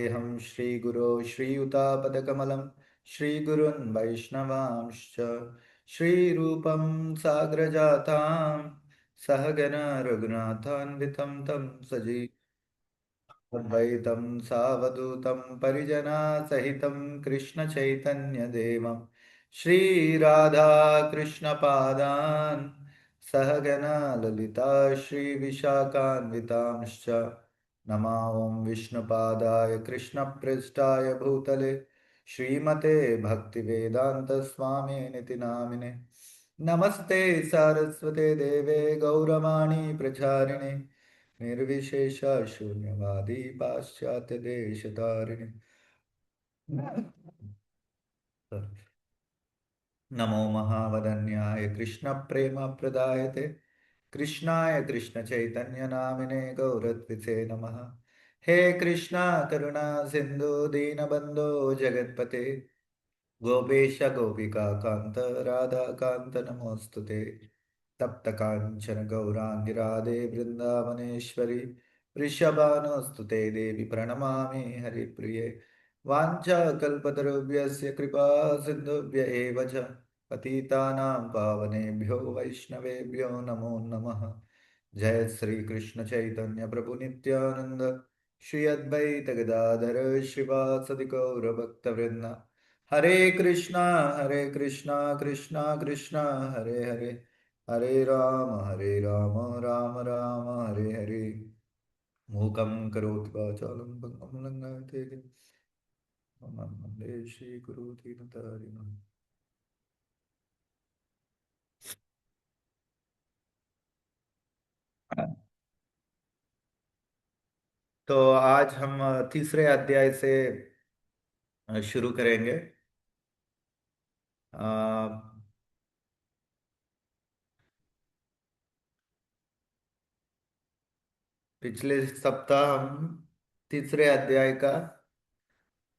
हम श्रीगुरो श्रीयुतापदकमलं श्रीगुरुन् वैष्णवांश्च श्रीरूपं साग्रजातां सहगण रघुनाथान्वितं तं अद्वैतं सावधूतं परिजनसहितं कृष्णचैतन्यदेवं श्रीराधाकृष्णपादान् सहगना ललिता श्रीविशाखान्वितांश्च नमा ॐ विष्णुपादाय कृष्णपृष्ठाय भूतले श्रीमते भक्तिवेदान्तस्वामिनिति नामिने नमस्ते सारस्वते देवे गौरवाणी प्रचारिणे निर्विशेष शून्यवादी पाश्चात्य देश तारिणे नमो महावदन्याय कृष्ण प्रेम प्रदायते कृष्णाय कृष्ण चैतन्य नामिने गौरत्विसे नमः। हे कृष्णा करुणा सिंधु दीनबंधो जगत्पते गोपेश गोपिका कांत राधा कांत नमोस्तुते तप्त कांचन गौरांगी राधे वृंदावनेश्वरी वृषभानुस्तुते देवी प्रणमामि हरिप्रिये वाञ्छाकल्पतरुभ्यस्य कृपा सिन्धुभ्य एव च पतितानां पावनेभ्यो वैष्णवेभ्यो नमो नमः। जय श्री कृष्ण चैतन्य प्रभु नित्यानंद श्री अद्वैत गदाधर श्रीवासदि गौर भक्तवृंद हरे कृष्णा कृष्णा कृष्णा हरे हरे हरे राम राम राम हरे हरे मूकं करोति वाचालं पङ्गुं लङ्घयते वन्दे श्रीगुरुदीनतारिणम्। तो आज हम तीसरे अध्याय से शुरू करेंगे। अ, पिछले सप्ताह हम तीसरे अध्याय का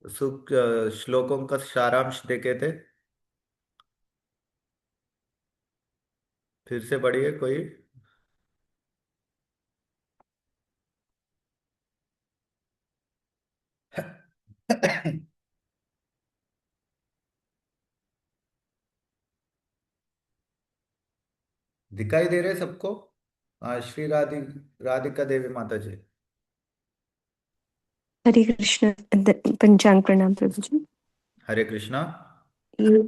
श्लोकों का सारांश देखे थे। फिर से पढ़िए कोई। दिखाई दे रहे सबको? श्री राधिका देवी माता जी। हरे कृष्ण। पंचांग प्रणाम प्रभु जी। हरे कृष्णा। ये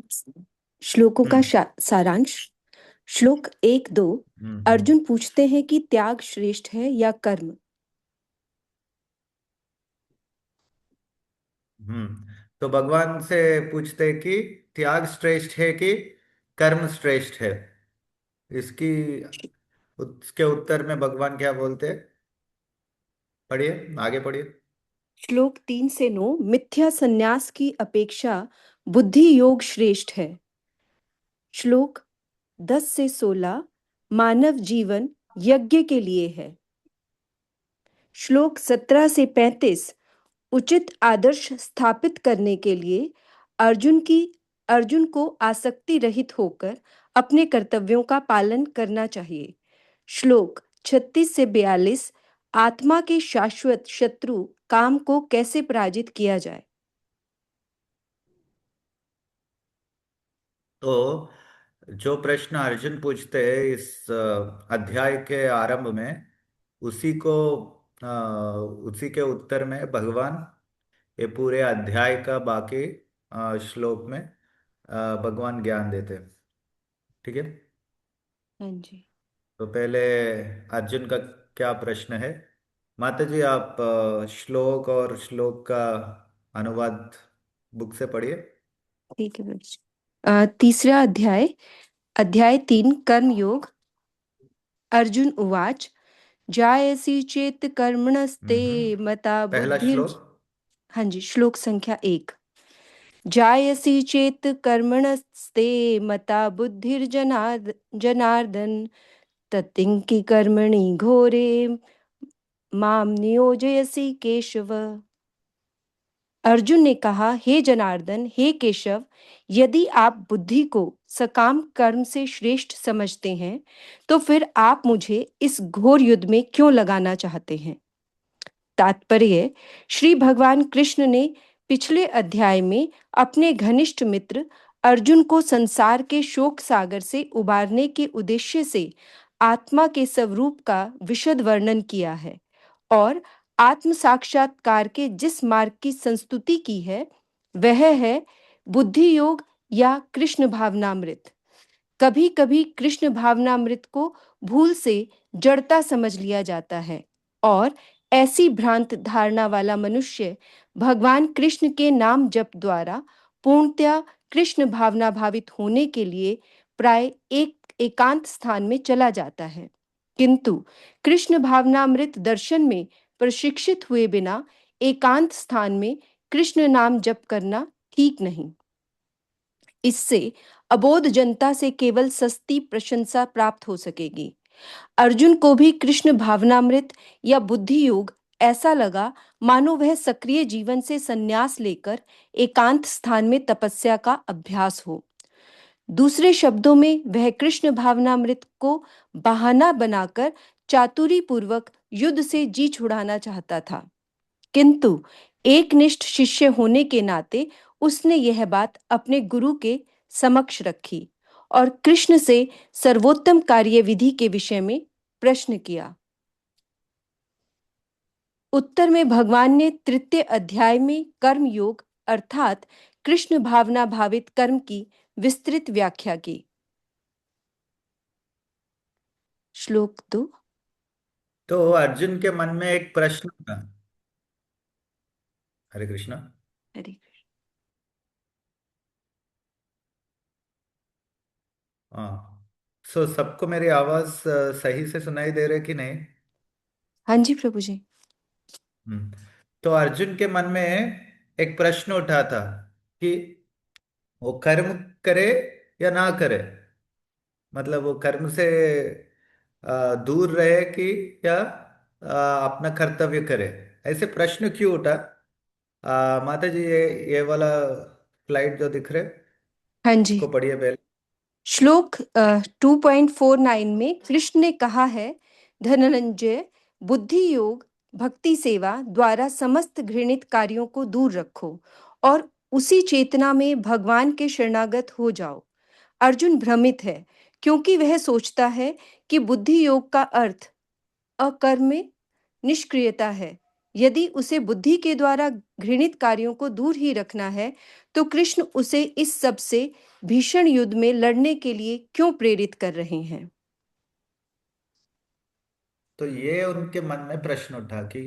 श्लोकों का हम्म सारांश। श्लोक 1-2। हम्म अर्जुन पूछते हैं कि त्याग श्रेष्ठ है या कर्म। तो भगवान से पूछते कि त्याग श्रेष्ठ है कि कर्म श्रेष्ठ है। इसकी उसके उत्तर में भगवान क्या बोलते हैं? पढ़िए, आगे पढ़िए। श्लोक 3-9। मिथ्या संन्यास की अपेक्षा बुद्धि योग श्रेष्ठ है। श्लोक 10-16। मानव जीवन यज्ञ के लिए है। श्लोक 17-35। उचित आदर्श स्थापित करने के लिए अर्जुन को आसक्ति रहित होकर अपने कर्तव्यों का पालन करना चाहिए। श्लोक 36-42। आत्मा के शाश्वत शत्रु काम को कैसे पराजित किया जाए। तो जो प्रश्न अर्जुन पूछते हैं इस अध्याय के आरंभ में, उसी को उसी के उत्तर में भगवान ये पूरे अध्याय का बाकी श्लोक में भगवान ज्ञान देते हैं। ठीक है। हाँ जी। तो पहले अर्जुन का क्या प्रश्न है? माता जी, आप श्लोक और श्लोक का अनुवाद बुक से पढ़िए। ठीक है बच्चे। तीसरा अध्याय, अध्याय 3, कर्म योग। अर्जुन उवाच जायसी चेत कर्मणस्ते मता पहला बुद्धिर। श्लोक। हाँ जी, श्लोक संख्या 1। जायसी चेत कर्मणस्ते मता जनार्दन तत्किं कर्मणि घोरे माम नियोजयसि केशव। अर्जुन ने कहा, हे जनार्दन, हे केशव, यदि आप बुद्धि को सकाम कर्म से श्रेष्ठ समझते हैं तो फिर आप मुझे इस घोर युद्ध में क्यों लगाना चाहते हैं। तात्पर्य श्री भगवान कृष्ण ने पिछले अध्याय में अपने घनिष्ठ मित्र अर्जुन को संसार के शोक सागर से उबारने के उद्देश्य से आत्मा के स्वरूप का विशद वर्णन किया है और आत्म साक्षात्कार के जिस मार्ग की संस्तुति की है वह है बुद्धि योग या कृष्ण भावनामृत। कभी कभी कृष्ण भावनामृत को भूल से जड़ता समझ लिया जाता है और ऐसी भ्रांत धारणा वाला मनुष्य भगवान कृष्ण के नाम जप द्वारा पूर्णतया कृष्ण भावना भावित होने के लिए प्राय एक एकांत स्थान में चला जाता है, किंतु कृष्ण भावनामृत दर्शन में प्रशिक्षित हुए बिना एकांत स्थान में कृष्ण नाम जप करना ठीक नहीं। इससे अबोध जनता से केवल सस्ती प्रशंसा प्राप्त हो सकेगी। अर्जुन को भी कृष्ण भावनामृत या बुद्धि योग ऐसा लगा मानो वह सक्रिय जीवन से संन्यास लेकर एकांत स्थान में तपस्या का अभ्यास हो। दूसरे शब्दों में वह कृष्ण भावनामृत को बहाना बनाकर चातुरी पूर्वक युद्ध से जी छुड़ाना चाहता था, किंतु एकनिष्ठ शिष्य होने के नाते उसने यह बात अपने गुरु के समक्ष रखी और कृष्ण से सर्वोत्तम कार्यविधि के विषय में प्रश्न किया। उत्तर में भगवान ने तृतीय अध्याय में कर्म योग अर्थात कृष्ण भावना भावित कर्म की विस्तृत व्याख्या की। श्लोक 2। तो अर्जुन के मन में एक प्रश्न था। हरे कृष्णा। हरे कृष्ण। हाँ। सबको मेरी आवाज सही से सुनाई दे रही कि नहीं? हाँ जी प्रभु जी। हम्म। तो अर्जुन के मन में एक प्रश्न उठा था कि वो कर्म करे या ना करे, मतलब वो कर्म से दूर रहे कि या अपना कर्तव्य करे। ऐसे प्रश्न क्यों उठा? माता जी, ये वाला स्लाइड जो दिख रहे, हाँ जी। इसको पढ़िए पहले। श्लोक 2.49 में कृष्ण ने कहा है, धनंजय, बुद्धि योग भक्ति सेवा द्वारा समस्त घृणित कार्यों को दूर रखो और उसी चेतना में भगवान के शरणागत हो जाओ। अर्जुन भ्रमित है क्योंकि वह सोचता है कि बुद्धि योग का अर्थ अकर्म निष्क्रियता है। यदि उसे बुद्धि के द्वारा घृणित कार्यों को दूर ही रखना है तो कृष्ण उसे इस सब से भीषण युद्ध में लड़ने के लिए क्यों प्रेरित कर रहे हैं? तो ये उनके मन में प्रश्न उठा कि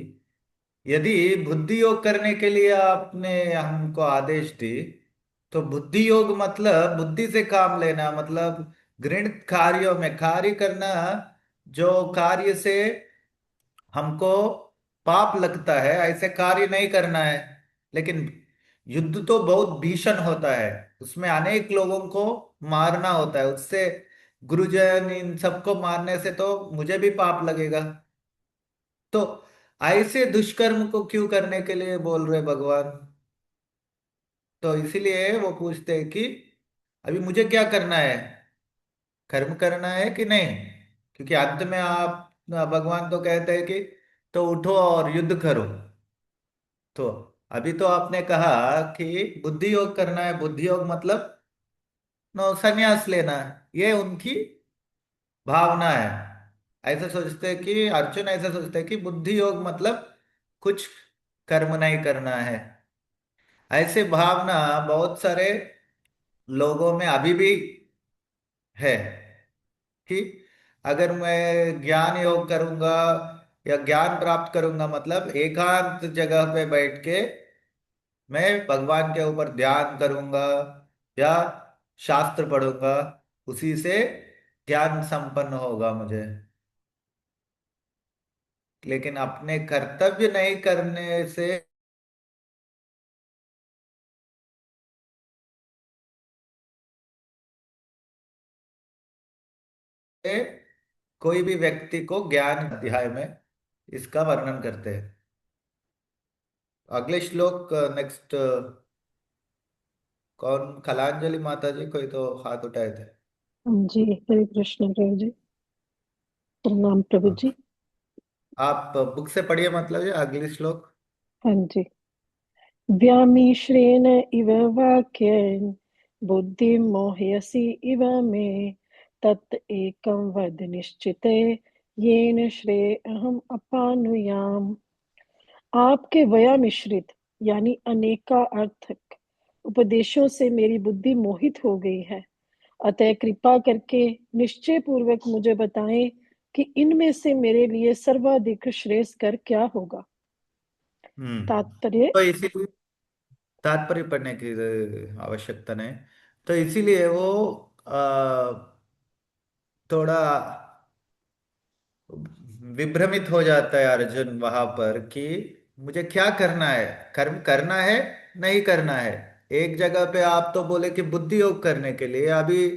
यदि बुद्धि योग करने के लिए आपने हमको आदेश दी, तो बुद्धि योग मतलब बुद्धि से काम लेना, मतलब घृणित कार्यों में कार्य करना, जो कार्य से हमको पाप लगता है, ऐसे कार्य नहीं करना है। लेकिन युद्ध तो बहुत भीषण होता है, उसमें अनेक लोगों को मारना होता है, उससे गुरुजन इन सबको मारने से तो मुझे भी पाप लगेगा। तो ऐसे दुष्कर्म को क्यों करने के लिए बोल रहे भगवान? तो इसीलिए वो पूछते हैं कि अभी मुझे क्या करना है, कर्म करना है कि नहीं? क्योंकि अंत में आप भगवान तो कहते हैं कि तो उठो और युद्ध करो। तो अभी तो आपने कहा कि बुद्धि योग करना है, बुद्धि योग मतलब नो संन्यास लेना है, ये उनकी भावना है। ऐसा सोचते हैं कि अर्जुन ऐसा सोचते हैं कि बुद्धि योग मतलब कुछ कर्म नहीं करना है। ऐसे भावना बहुत सारे लोगों में अभी भी है कि अगर मैं ज्ञान योग करूंगा या ज्ञान प्राप्त करूंगा, मतलब एकांत जगह पे बैठ के मैं भगवान के ऊपर ध्यान करूंगा या शास्त्र पढ़ूंगा, उसी से ज्ञान संपन्न होगा मुझे। लेकिन अपने कर्तव्य नहीं करने से कोई भी व्यक्ति को ज्ञान अध्याय में इसका वर्णन करते हैं। अगले श्लोक नेक्स्ट, कौन? कलांजलि माता जी कोई तो हाथ उठाए थे। जी हरे कृष्ण प्रभु जी। प्रणाम प्रभु हाँ। जी। आप बुक से पढ़िए, मतलब ये अगली श्लोक। हाँ जी। व्यामिश्रेण इव वाक्येन बुद्धिं मोहयसि इव मे तत् एकं वद निश्चिते येन श्रेयः अपानुयाम्। आपके वया मिश्रित यानी अनेकार्थक उपदेशों से मेरी बुद्धि मोहित हो गई है, अतः कृपा करके निश्चय पूर्वक मुझे बताएं कि इनमें से मेरे लिए सर्वाधिक श्रेयस्कर क्या होगा। तात्पर्य। तो इसीलिए तात्पर्य पढ़ने की आवश्यकता नहीं। तो इसीलिए वो थोड़ा विभ्रमित हो जाता है अर्जुन वहां पर कि मुझे क्या करना है, कर्म करना है नहीं करना है। एक जगह पे आप तो बोले कि बुद्धि योग करने के लिए, अभी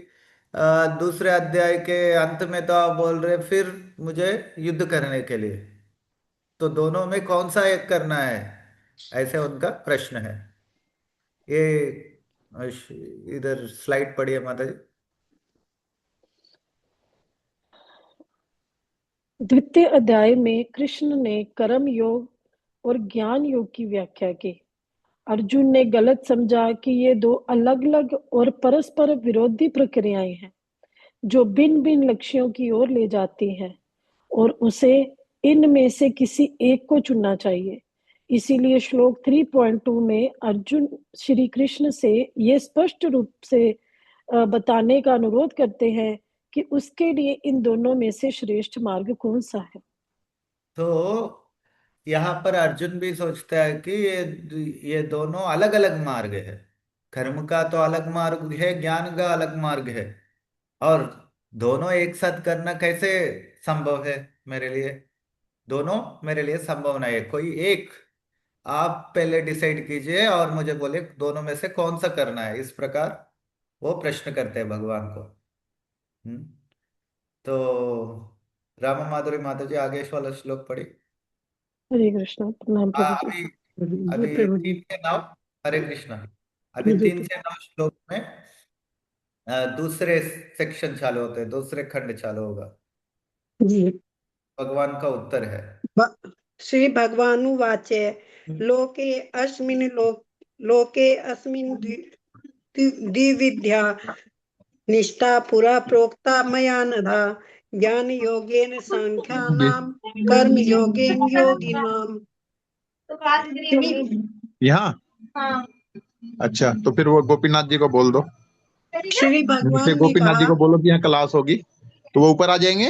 दूसरे अध्याय के अंत में तो आप बोल रहे फिर मुझे युद्ध करने के लिए। तो दोनों में कौन सा एक करना है, ऐसे उनका प्रश्न है। ये इधर स्लाइड पढ़िए माता जी। द्वितीय अध्याय में कृष्ण ने कर्म योग और ज्ञान योग की व्याख्या की। अर्जुन ने गलत समझा कि ये दो अलग अलग और परस्पर विरोधी प्रक्रियाएं हैं जो भिन्न भिन्न लक्ष्यों की ओर ले जाती हैं और उसे इनमें से किसी एक को चुनना चाहिए। इसीलिए श्लोक 3.2 में अर्जुन श्री कृष्ण से ये स्पष्ट रूप से बताने का अनुरोध करते हैं कि उसके लिए इन दोनों में से श्रेष्ठ मार्ग कौन सा है। तो यहाँ पर अर्जुन भी सोचता है कि ये दोनों अलग अलग मार्ग है। कर्म का तो अलग मार्ग है, ज्ञान का अलग मार्ग है। और दोनों एक साथ करना कैसे संभव है मेरे लिए। दोनों मेरे लिए संभव नहीं है, कोई एक आप पहले डिसाइड कीजिए और मुझे बोले दोनों में से कौन सा करना है, इस प्रकार वो प्रश्न करते हैं भगवान को। हम्म। तो रामा माधुरी माता जी आगे वाला श्लोक पढ़ी। हरे कृष्णा। प्रणाम प्रभु जी। अभी जी अभी प्रभु जी। 3 से 9। हरे कृष्णा। अभी जी 3 से 9 श्लोक में दूसरे सेक्शन चालू होते हैं, दूसरे खंड चालू होगा। जी। भगवान का उत्तर है। श्री भगवानुवाच लोके अस्मिन् लोके अस्मिन् द्विविधा निष्ठा पुरा प्रोक्ता मया नघ ज्ञान योगेन जी। सांख्यानां कर्म योगेन योगिनाम्। यहाँ। अच्छा, तो फिर वो गोपीनाथ जी को बोल दो। श्री फिर भगवान ने गोपीनाथ जी कहा, को बोलो कि यहाँ क्लास होगी तो वो ऊपर आ जाएंगे।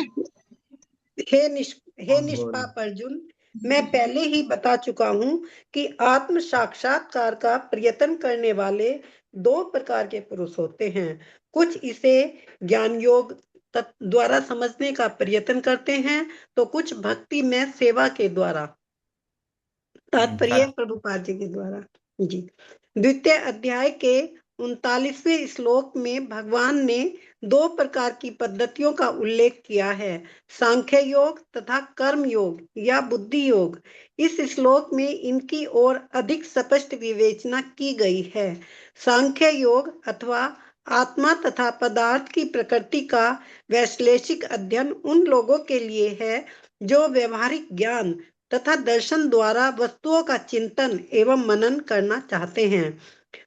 हे बोल। निष्पाप अर्जुन, मैं पहले ही बता चुका हूँ कि आत्म साक्षात्कार का प्रयत्न करने वाले दो प्रकार के पुरुष होते हैं। कुछ इसे ज्ञान योग द्वारा समझने का प्रयत्न करते हैं, तो कुछ भक्ति में सेवा के द्वारा, तात्पर्य हाँ। प्रभुपाद जी के द्वारा। जी। द्वितीय अध्याय के 39वें श्लोक में भगवान ने दो प्रकार की पद्धतियों का उल्लेख किया है, सांख्य योग तथा कर्म योग या बुद्धि योग। इस श्लोक में इनकी ओर अधिक स्पष्ट विवेचना की गई है। सांख्य योग अथवा आत्मा तथा पदार्थ की प्रकृति का वैश्लेषिक अध्ययन उन लोगों के लिए है जो व्यवहारिक ज्ञान तथा दर्शन द्वारा वस्तुओं का चिंतन एवं मनन करना चाहते हैं।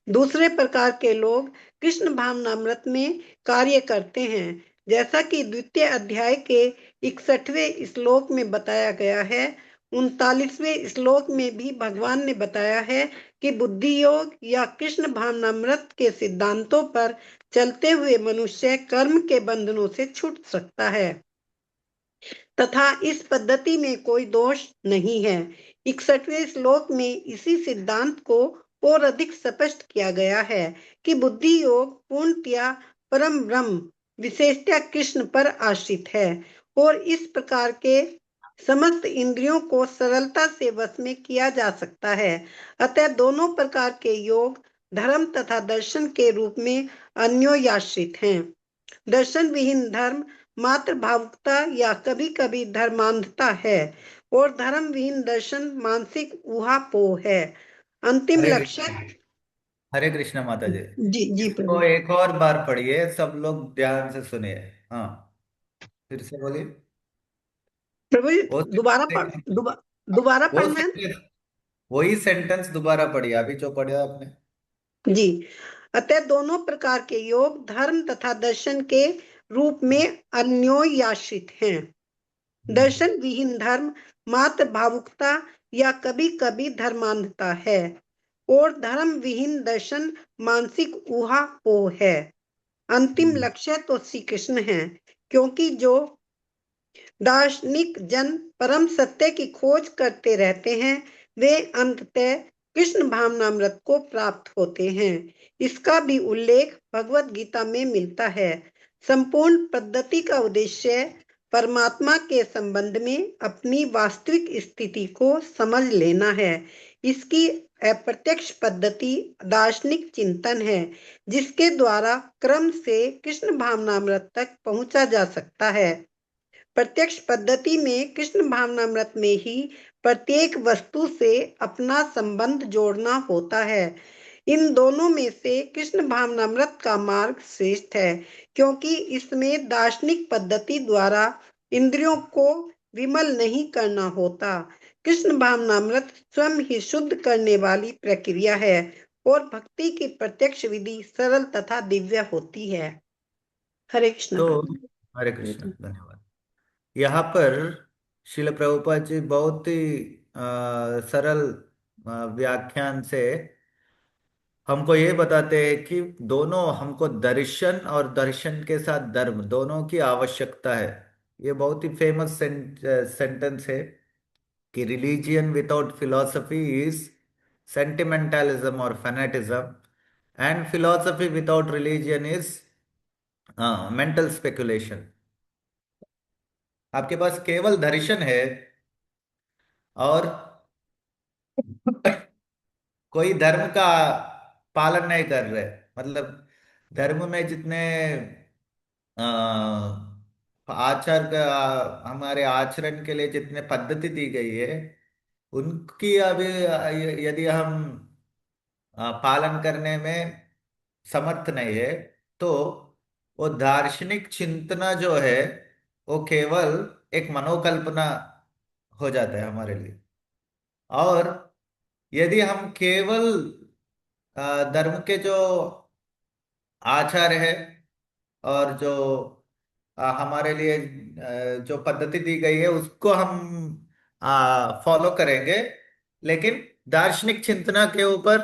दूसरे प्रकार के लोग कृष्ण भावनामृत में कार्य करते हैं, जैसा कि द्वितीय अध्याय के 61वें श्लोक में बताया गया है। 39वें श्लोक में भी भगवान ने बताया है कि बुद्धि योग या कृष्ण भावनामृत के सिद्धांतों पर चलते हुए मनुष्य कर्म के बंधनों से छूट सकता है तथा इस पद्धति में कोई दोष नहीं है। 61वें श्लोक में इसी सिद्धांत को और अधिक स्पष्ट किया गया है कि बुद्धि योग पूर्णतया परम ब्रह्म विशेषतया कृष्ण पर आश्रित है और इस प्रकार के समस्त इंद्रियों को सरलता से वश में किया जा सकता है। अतः दोनों प्रकार के योग धर्म तथा दर्शन के रूप में अन्योन्याश्रित हैं। दर्शन विहीन धर्म मात्र भावुकता या कभी कभी धर्मांधता है और धर्म विहीन दर्शन मानसिक ऊहापोह है। अंतिम हरे लक्ष्य। कृष्ण। हरे कृष्ण माता जी। जी जी इसको प्रभु। एक और बार पढ़िए, सब लोग ध्यान से सुनिए। हाँ, फिर से बोलिए। प्रभु जी, वो दोबारा पढ़, दोबारा वो पढ़ना है। सेंटेंस वही सेंटेंस दोबारा पढ़िए, अभी जो पढ़ा आपने। जी। अतः दोनों प्रकार के योग धर्म तथा दर्शन के रूप में अन्योन्याश्रित हैं। हम्म। दर्शन विहीन धर्म मात्र भावुकता या कभी कभी धर्मांधता है, और धर्म विहीन दर्शन मानसिक ऊहापोह है। अंतिम हम्म। लक्ष्य तो श्री कृष्ण है, क्योंकि जो दार्शनिक जन परम सत्य की खोज करते रहते हैं, वे अंततः कृष्ण भावनामृत को प्राप्त होते हैं। इसका भी उल्लेख भगवत गीता में मिलता है। संपूर्ण पद्धति का उद्देश्य परमात्मा के संबंध में अपनी वास्तविक स्थिति को समझ लेना है। इसकी अप्रत्यक्ष पद्धति दार्शनिक चिंतन है, जिसके द्वारा क्रम से कृष्ण भावनामृत तक पहुंचा जा सकता है। प्रत्यक्ष पद्धति में कृष्ण भावनामृत में ही प्रत्येक वस्तु से अपना संबंध जोड़ना होता है। इन दोनों में से कृष्ण भावनामृत का मार्ग श्रेष्ठ है, क्योंकि इसमें दार्शनिक पद्धति द्वारा इंद्रियों को विमल नहीं करना होता। कृष्ण भावनामृत स्वयं ही शुद्ध करने वाली प्रक्रिया है, और भक्ति की प्रत्यक्ष विधि सरल तथा दिव्य होती है। हरे कृष्ण तो प्रभु। हरे कृष्ण, धन्यवाद। यहाँ पर शिल प्रभुपाद जी बहुत ही सरल व्याख्यान से हमको ये बताते हैं कि दोनों, हमको दर्शन और दर्शन के साथ धर्म दोनों की आवश्यकता है। ये बहुत ही फेमस सेंटेंस है कि religion without philosophy is sentimentalism और fanaticism, and philosophy without religion is mental speculation. आपके पास केवल दर्शन है और कोई धर्म का पालन नहीं कर रहे, मतलब धर्म में जितने आचार का, हमारे आचरण के लिए जितने पद्धति दी गई है, उनकी अभी यदि हम पालन करने में समर्थ नहीं है, तो वो दार्शनिक चिंतना जो है वो केवल एक मनोकल्पना हो जाता है हमारे लिए। और यदि हम केवल धर्म के जो आचार है और जो हमारे लिए जो पद्धति दी गई है उसको हम फॉलो करेंगे, लेकिन दार्शनिक चिंतना के ऊपर,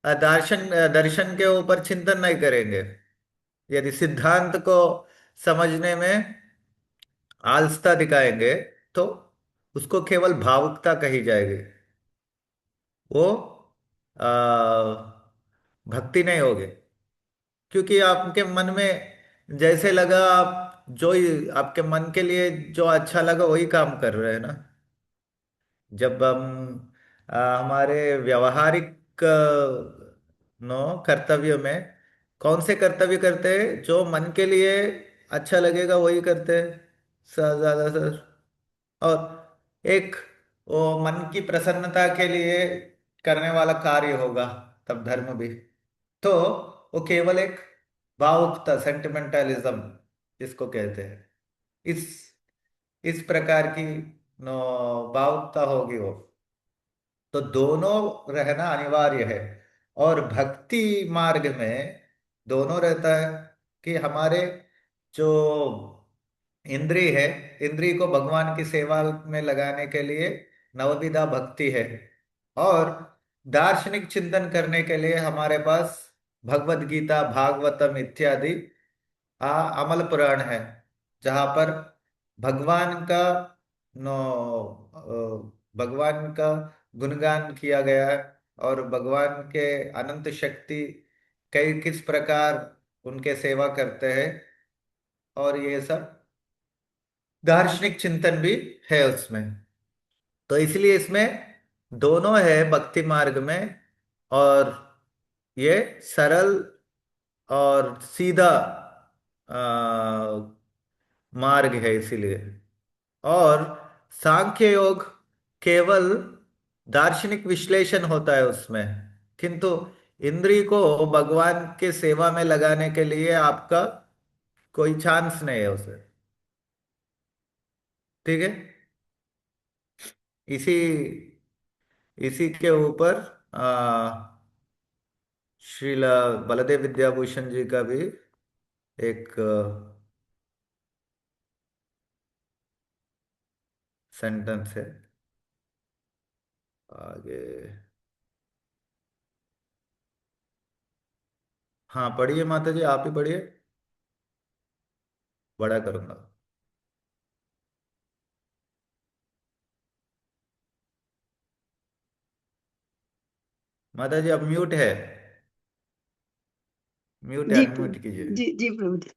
दर्शन के ऊपर चिंतन नहीं करेंगे, यदि सिद्धांत को समझने में आलसता दिखाएंगे, तो उसको केवल भावुकता कही जाएगी। वो आ, भक्ति नहीं होगी, क्योंकि आपके मन में जैसे लगा, आप जो ही आपके मन के लिए जो अच्छा लगा वही काम कर रहे हैं ना। जब हम हमारे व्यवहारिक नो कर्तव्य में कौन से कर्तव्य करते हैं, जो मन के लिए अच्छा लगेगा वही करते हैं ज्यादातर। और एक वो मन की प्रसन्नता के लिए करने वाला कार्य होगा, तब धर्म भी। तो वो केवल एक भावुकता, सेंटिमेंटलिज्म जिसको कहते हैं, इस इस प्रकार की नो भावुकता होगी वो। तो दोनों रहना अनिवार्य है। और भक्ति मार्ग में दोनों रहता है कि हमारे जो इंद्रिय है, इंद्रिय को भगवान की सेवा में लगाने के लिए नवविधा भक्ति है। और दार्शनिक चिंतन करने के लिए हमारे पास भगवत गीता, भागवतम इत्यादि अमल पुराण है, जहाँ पर भगवान का नो भगवान का गुणगान किया गया है, और भगवान के अनंत शक्ति कई किस प्रकार उनके सेवा करते हैं, और ये सब दार्शनिक चिंतन भी है उसमें। तो इसलिए इसमें दोनों है भक्ति मार्ग में। और ये सरल और सीधा मार्ग है इसीलिए। और सांख्य योग केवल दार्शनिक विश्लेषण होता है उसमें, किंतु इंद्रिय को भगवान के सेवा में लगाने के लिए आपका कोई चांस नहीं है उसे। ठीक है। इसी इसी के ऊपर श्रील बलदेव विद्याभूषण जी का भी एक सेंटेंस है आगे। हाँ पढ़िए माता जी, आप ही पढ़िए, बड़ा करूंगा। माता जी आप म्यूट है, म्यूट है, जी अनम्यूट कीजिए। जी जी प्रभु जी।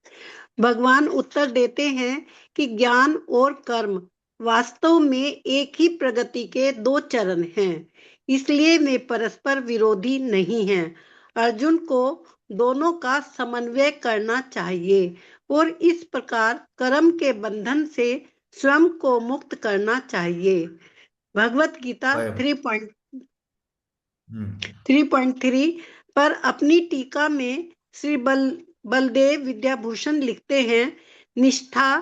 भगवान उत्तर देते हैं कि ज्ञान और कर्म वास्तव में एक ही प्रगति के दो चरण हैं, इसलिए वे परस्पर विरोधी नहीं हैं। अर्जुन को दोनों का समन्वय करना चाहिए और इस प्रकार कर्म के बंधन से स्वयं को मुक्त करना चाहिए। भगवत गीता वह 3.3 पर अपनी टीका में श्री बलदेव विद्याभूषण लिखते हैं, निष्ठा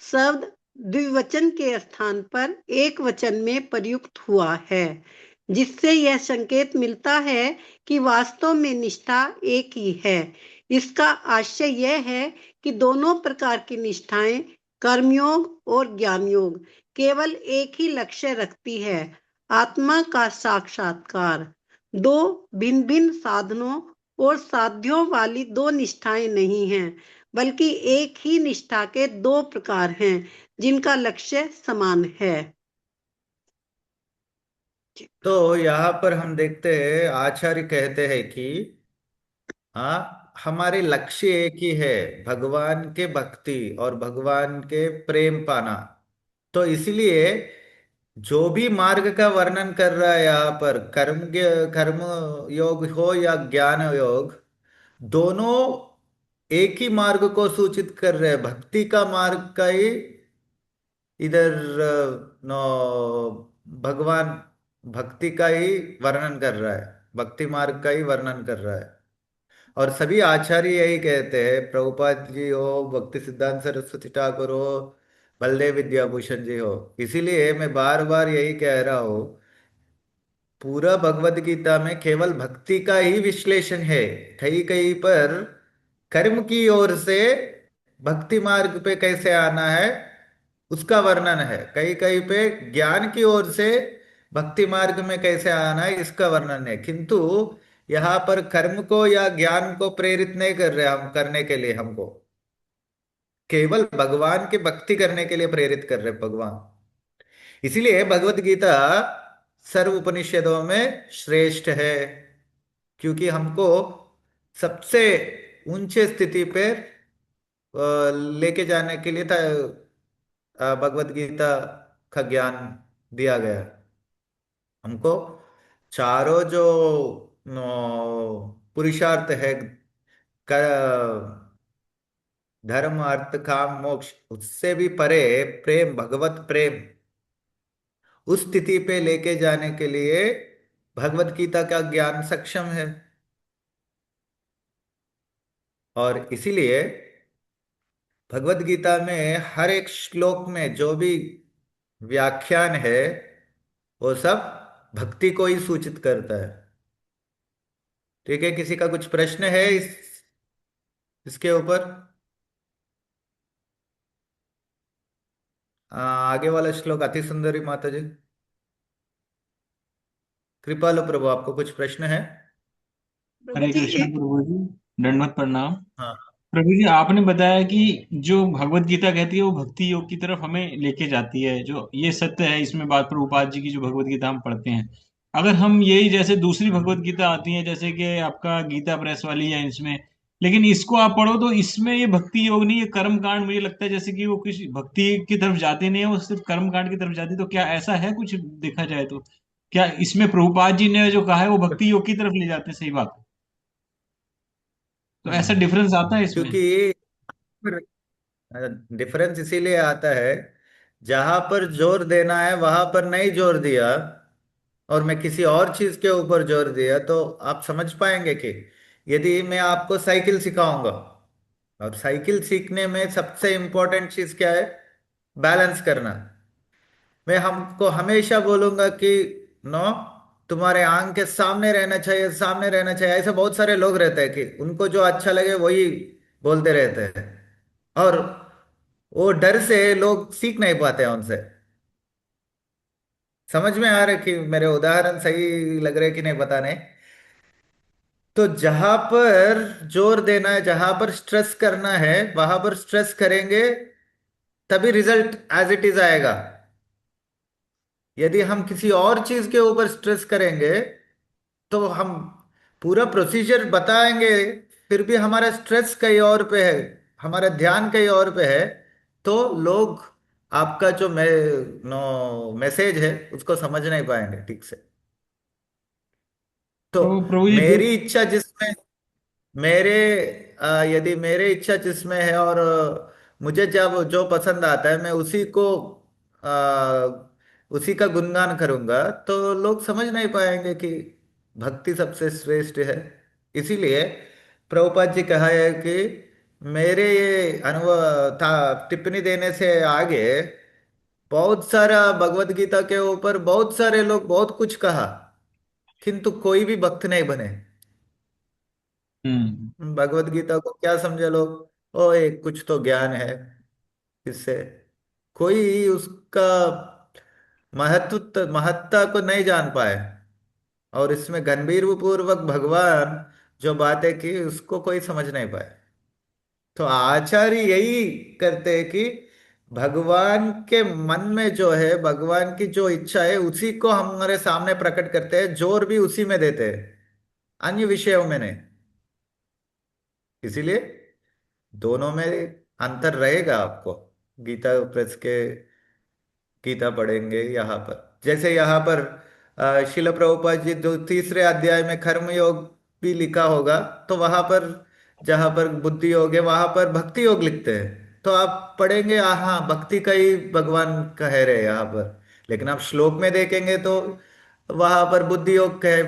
शब्द द्विवचन के स्थान पर एक वचन में प्रयुक्त हुआ है, जिससे यह संकेत मिलता है कि वास्तव में निष्ठा एक ही है। इसका आशय यह है कि दोनों प्रकार की निष्ठाएं, कर्मयोग और ज्ञान योग, केवल एक ही लक्ष्य रखती है, आत्मा का साक्षात्कार। दो भिन्न भिन्न साधनों और साध्यों वाली दो निष्ठाएं नहीं हैं, बल्कि एक ही निष्ठा के दो प्रकार हैं जिनका लक्ष्य समान है। तो यहाँ पर हम देखते हैं आचार्य कहते हैं कि हाँ हमारे लक्ष्य एक ही है, भगवान के भक्ति और भगवान के प्रेम पाना। तो इसलिए जो भी मार्ग का वर्णन कर रहा है यहाँ पर, कर्म योग हो या ज्ञान योग, दोनों एक ही मार्ग को सूचित कर रहे हैं, भक्ति का मार्ग का ही इधर नो भगवान भक्ति का ही वर्णन कर रहा है, भक्ति मार्ग का ही वर्णन कर रहा है। और सभी आचार्य यही कहते हैं, प्रभुपाद जी हो, भक्ति सिद्धांत सरस्वती ठाकुर हो, बलदेव विद्याभूषण जी हो। इसीलिए मैं बार बार यही कह रहा हूं, पूरा भगवत गीता में केवल भक्ति का ही विश्लेषण है। कहीं कहीं पर कर्म की ओर से भक्ति मार्ग पे कैसे आना है उसका वर्णन है, कहीं कहीं पे ज्ञान की ओर से भक्ति मार्ग में कैसे आना है इसका वर्णन है। किंतु यहाँ पर कर्म को या ज्ञान को प्रेरित नहीं कर रहे हम करने के लिए, हमको केवल भगवान की भक्ति करने के लिए प्रेरित कर रहे भगवान। इसीलिए भगवत गीता सर्व उपनिषदों में श्रेष्ठ है, क्योंकि हमको सबसे ऊंचे स्थिति पे लेके जाने के लिए था भगवत गीता का ज्ञान दिया गया है हमको। चारों जो पुरुषार्थ है, धर्म अर्थ काम मोक्ष, उससे भी परे प्रेम, भगवत प्रेम, उस स्थिति पे लेके जाने के लिए भगवत गीता का ज्ञान सक्षम है। और इसीलिए भगवत गीता में हर एक श्लोक में जो भी व्याख्यान है वो सब भक्ति को ही सूचित करता है। ठीक है, किसी का कुछ प्रश्न है इसके ऊपर? आगे वाला श्लोक अति सुंदरी माता जी, कृपालु प्रभु आपको कुछ प्रश्न है? प्रभु हरे जी कृष्ण प्रभु जी, दंडवत प्रणाम। हाँ। प्रभु जी, आपने बताया कि जो भगवत गीता कहती है वो भक्ति योग की तरफ हमें लेके जाती है, जो ये सत्य है। इसमें बात प्रभुपाद जी की जो भगवत गीता हम पढ़ते हैं, अगर हम यही जैसे दूसरी भगवत हम्म। गीता आती है जैसे कि आपका गीता प्रेस वाली है इसमें, लेकिन इसको आप पढ़ो तो इसमें ये भक्ति योग नहीं, ये कर्म कांड मुझे लगता है जैसे कि वो किसी भक्ति की तरफ जाते नहीं है, वो सिर्फ कर्म कांड की तरफ जाते। तो क्या ऐसा है कुछ देखा जाए तो? क्या इसमें प्रभुपाद जी ने जो कहा है वो भक्ति योग की तरफ ले जाते हैं? सही बात है? तो ऐसा हम्म। डिफरेंस आता है इसमें? क्योंकि डिफरेंस इसीलिए आता है, जहां पर जोर देना है वहां पर नहीं जोर दिया और मैं किसी और चीज के ऊपर जोर दिया, तो आप समझ पाएंगे कि यदि मैं आपको साइकिल सिखाऊंगा, और साइकिल सीखने में सबसे इंपॉर्टेंट चीज क्या है? बैलेंस करना। मैं हमको हमेशा बोलूंगा कि नो, तुम्हारे आंख के सामने रहना चाहिए, सामने रहना चाहिए। ऐसे बहुत सारे लोग रहते हैं कि उनको जो अच्छा लगे वही बोलते रहते हैं, और वो डर से लोग सीख नहीं पाते हैं उनसे। समझ में आ रहा है कि मेरे उदाहरण सही लग रहे कि नहीं, पता नहीं। तो जहां पर जोर देना है, जहां पर स्ट्रेस करना है, वहां पर स्ट्रेस करेंगे, तभी रिजल्ट एज इट इज आएगा। यदि हम किसी और चीज के ऊपर स्ट्रेस करेंगे, तो हम पूरा प्रोसीजर बताएंगे, फिर भी हमारा स्ट्रेस कहीं और पे है, हमारा ध्यान कहीं और पे है, तो लोग आपका जो मैसेज है उसको समझ नहीं पाएंगे ठीक से। तो तो प्रभु जी फिर। मेरी इच्छा जिसमें मेरे यदि मेरे इच्छा जिसमें है, और मुझे जब जो पसंद आता है मैं उसी को उसी का गुणगान करूंगा, तो लोग समझ नहीं पाएंगे कि भक्ति सबसे श्रेष्ठ है। इसीलिए प्रभुपाद जी कहा है कि मेरे ये अनुभव था, टिप्पणी देने से आगे बहुत सारा भगवत गीता के ऊपर बहुत सारे लोग बहुत कुछ कहा, किंतु कोई भी भक्त नहीं बने। हम्म। भगवत गीता को क्या समझे लोग, ओ एक कुछ तो ज्ञान है इससे, कोई उसका महत्ता को नहीं जान पाए, और इसमें गंभीर पूर्वक भगवान जो बातें की उसको कोई समझ नहीं पाए। तो आचार्य यही करते हैं कि भगवान के मन में जो है, भगवान की जो इच्छा है उसी को हमारे सामने प्रकट करते हैं, जोर भी उसी में देते हैं, अन्य विषयों में नहीं। इसीलिए दोनों में अंतर रहेगा आपको। गीता प्रेस के गीता पढ़ेंगे यहाँ पर, जैसे यहाँ पर शिल प्रभुपाद जी जो तीसरे अध्याय में कर्म योग भी लिखा होगा, तो वहां पर जहाँ पर बुद्धि योग है वहां पर भक्ति योग लिखते हैं। तो आप पढ़ेंगे, हाँ भक्ति का ही भगवान कह रहे हैं यहाँ पर। लेकिन आप श्लोक में देखेंगे तो वहां पर बुद्धि योग कहे।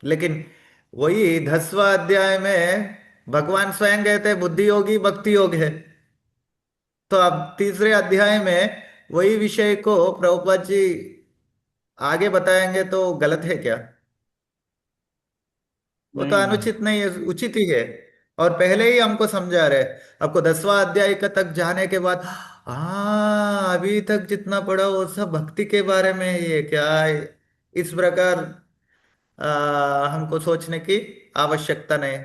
लेकिन वही 10वां अध्याय में भगवान स्वयं कहते हैं बुद्धि योगी भक्ति योग है। तो अब तीसरे अध्याय में वही विषय को प्रभुपाद जी आगे बताएंगे तो गलत है क्या? वो तो नहीं नहीं। अनुचित नहीं है, उचित ही है। और पहले ही हमको समझा रहे, आपको 10वां अध्याय का तक जाने के बाद, हाँ अभी तक जितना पढ़ा वो सब भक्ति के बारे में ही है क्या, इस प्रकार हमको सोचने की आवश्यकता नहीं।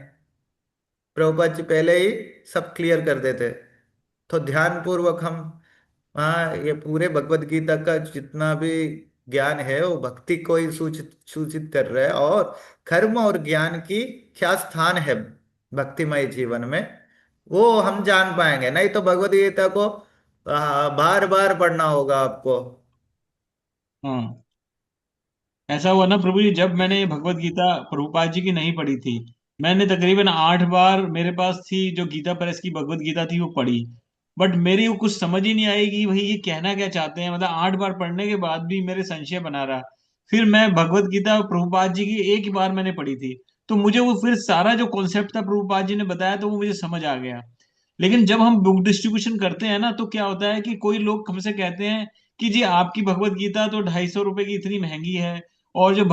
प्रभुपाद जी पहले ही सब क्लियर कर देते। तो ध्यान पूर्वक हम, हाँ ये पूरे भगवत गीता का जितना भी ज्ञान है वो भक्ति को ही सूचित सूचित कर रहा है, और कर्म और ज्ञान की क्या स्थान है भक्तिमय जीवन में, वो हम जान पाएंगे। नहीं तो भगवत गीता को बार बार पढ़ना होगा आपको। हाँ, ऐसा हुआ ना प्रभु जी, जब मैंने भगवत गीता प्रभुपाद जी की नहीं पढ़ी थी, मैंने तकरीबन 8 बार मेरे पास थी जो गीता प्रेस की भगवत गीता थी वो पढ़ी। बट मेरी वो कुछ समझ ही नहीं आई कि भाई ये कहना क्या चाहते हैं। मतलब 8 बार पढ़ने के बाद भी मेरे संशय बना रहा। फिर मैं भगवत गीता प्रभुपाद जी की एक ही बार मैंने पढ़ी थी, तो मुझे वो फिर सारा जो कॉन्सेप्ट था प्रभुपाद जी ने बताया तो वो मुझे समझ आ गया। लेकिन जब हम बुक डिस्ट्रीब्यूशन करते हैं ना, तो क्या होता है कि कोई लोग हमसे कहते हैं कि जी आपकी भगवत गीता तो 250 रुपए की इतनी महंगी है, और जो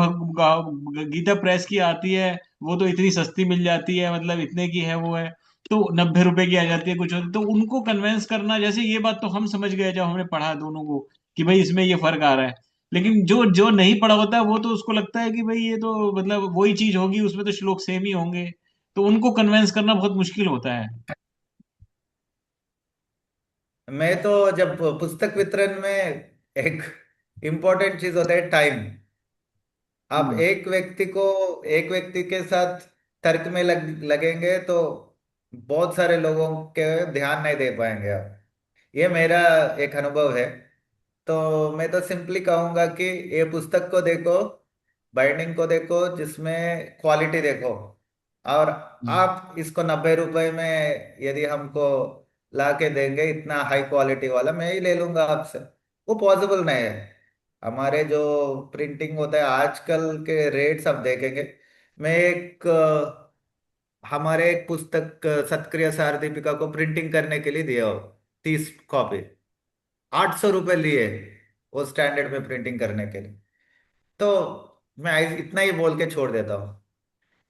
गीता प्रेस की आती है वो तो इतनी सस्ती मिल जाती है, मतलब इतने की है वो है, तो 90 रुपए की आ जाती है कुछ और। तो उनको कन्वेंस करना, जैसे ये बात तो हम समझ गए जब हमने पढ़ा दोनों को कि भाई इसमें ये फर्क आ रहा है। लेकिन जो जो नहीं पढ़ा होता वो तो उसको लगता है कि भाई ये तो मतलब वही चीज होगी, उसमें तो श्लोक सेम ही होंगे। तो उनको कन्वेंस करना बहुत मुश्किल होता है। मैं तो जब पुस्तक वितरण में, एक इम्पोर्टेंट चीज होता है टाइम। आप हम्म। एक व्यक्ति के साथ तर्क में लगेंगे तो बहुत सारे लोगों के ध्यान नहीं दे पाएंगे आप। ये मेरा एक अनुभव है। तो मैं तो सिंपली कहूंगा कि ये पुस्तक को देखो, बाइंडिंग को देखो, जिसमें क्वालिटी देखो, और हम्म। आप इसको 90 रुपए में यदि हमको ला के देंगे इतना हाई क्वालिटी वाला, मैं ही ले लूंगा आपसे। वो पॉसिबल नहीं है। हमारे जो प्रिंटिंग होता है आजकल के रेट्स आप देखेंगे। मैं हमारे एक पुस्तक सत्क्रिय सार दीपिका को प्रिंटिंग करने के लिए दिया हो, 30 कॉपी, 800 रुपये लिए। वो स्टैंडर्ड में प्रिंटिंग करने के लिए। तो मैं इतना ही बोल के छोड़ देता हूँ।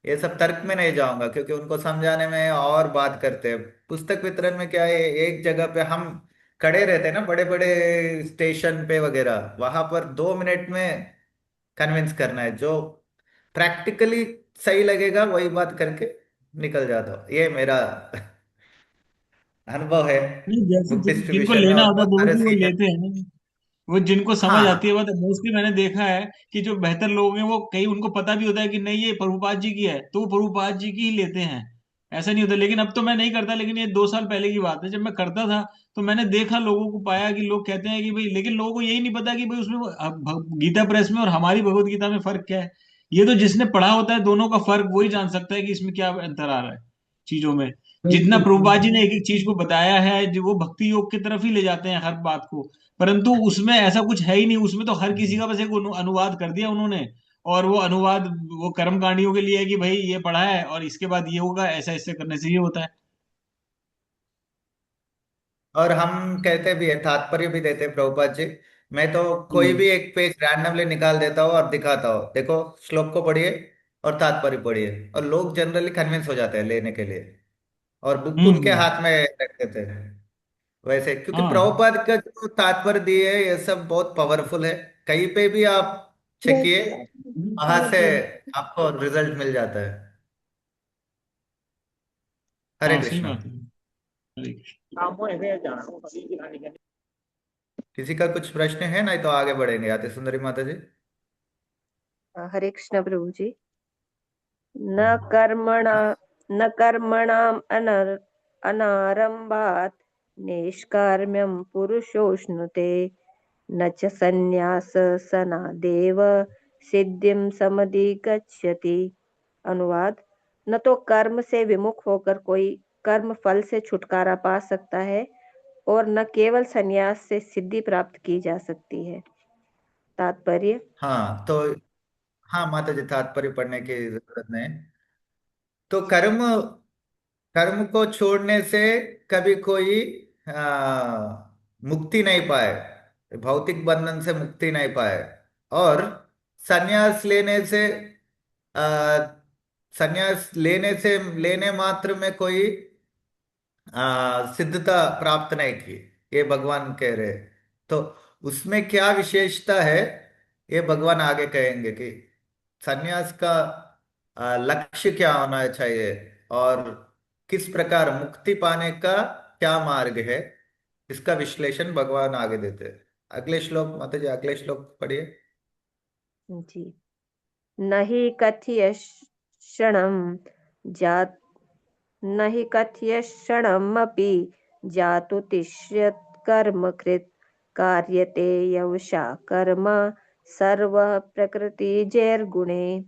ये सब तर्क में नहीं जाऊंगा क्योंकि उनको समझाने में और बात करते हैं। पुस्तक वितरण में क्या है, एक जगह पे हम खड़े रहते हैं ना, बड़े बड़े स्टेशन पे वगैरह, वहां पर 2 मिनट में कन्विंस करना है, जो प्रैक्टिकली सही लगेगा वही बात करके निकल जाता हूँ। ये मेरा अनुभव है नहीं, जैसे बुक जिनको डिस्ट्रीब्यूशन में, लेना और होता है बहुत वो सारे भी वो सीनियर। लेते हैं ना। वो जिनको समझ आती है हाँ बात, मोस्टली मैंने देखा है कि जो बेहतर लोग हैं वो कई उनको पता भी होता है कि नहीं ये प्रभुपाद जी की है, तो वो प्रभुपाद जी की ही लेते हैं। ऐसा नहीं होता, लेकिन अब तो मैं नहीं करता। लेकिन ये 2 साल पहले की बात है, जब मैं करता था तो मैंने देखा, लोगों को पाया कि लोग कहते हैं कि भाई, लेकिन लोगों को यही नहीं पता कि भाई उसमें गीता प्रेस में और हमारी भगवत गीता में फर्क क्या है। ये तो जिसने पढ़ा होता है दोनों का फर्क, वही जान सकता है कि इसमें क्या अंतर आ रहा है चीजों में। जितना प्रभुपाद जी ने एक एक चीज को बताया है, जो वो भक्ति योग की तरफ ही ले जाते हैं हर बात को। परंतु उसमें ऐसा कुछ है ही नहीं, उसमें तो हर किसी का बस एक अनुवाद कर दिया उन्होंने। और वो अनुवाद वो कर्मकांडियों के लिए है कि भाई ये पढ़ा है और इसके बाद ये होगा, ऐसा इससे करने से ये होता है। और हम कहते भी है, तात्पर्य भी देते हैं प्रभुपाद जी। मैं तो कोई हम्म। भी एक पेज रैंडमली निकाल देता हूँ और दिखाता हूँ, देखो श्लोक को पढ़िए और तात्पर्य पढ़िए, और लोग जनरली कन्विंस हो जाते हैं लेने के लिए, और बुक उनके हम्म। हाथ में रख देते हैं। वैसे क्योंकि हाँ। प्रभुपाद का जो तात्पर्य दिए है ये सब बहुत पावरफुल है। कहीं पे भी आप चेकिए, वहां से आपको रिजल्ट मिल जाता है। हरे हाँ, सही कृष्णा। बात है। हरे कृष्ण। किसी का कुछ प्रश्न है? नहीं तो आगे बढ़ेंगे, आते सुंदरी माता जी। हरे कृष्ण प्रभु जी। न कर्मणा न कर्मणाम् अनारंभात् निष्काम्यं पुरुषोऽश्नुते न च संन्यास सनादेव सिद्धिं समधिगच्छति। अनुवाद। न तो कर्म से विमुख होकर कोई कर्म फल से छुटकारा पा सकता है, और न केवल संन्यास से सिद्धि प्राप्त की जा सकती है। तात्पर्य। हाँ तो, हाँ माता जी, तात्पर्य पढ़ने की जरूरत नहीं। तो कर्म कर्म को छोड़ने से कभी कोई मुक्ति नहीं पाए, भौतिक बंधन से मुक्ति नहीं पाए। और संन्यास लेने से आ, संन्यास लेने मात्र में कोई सिद्धता प्राप्त नहीं की, ये भगवान कह रहे। तो उसमें क्या विशेषता है, ये भगवान आगे कहेंगे कि संन्यास का लक्ष्य क्या होना चाहिए, और किस प्रकार मुक्ति पाने का क्या मार्ग है, इसका विश्लेषण भगवान आगे देते हैं। अगले श्लोक माता जी, अगले श्लोक पढ़िए। जी। न हि कथयक्षणं जात न हि कथयक्षणमपि जातु तिष्यत् कर्म कृत् कार्यते यवशा कर्म सर्वः प्रकृतिजैर्गुणे।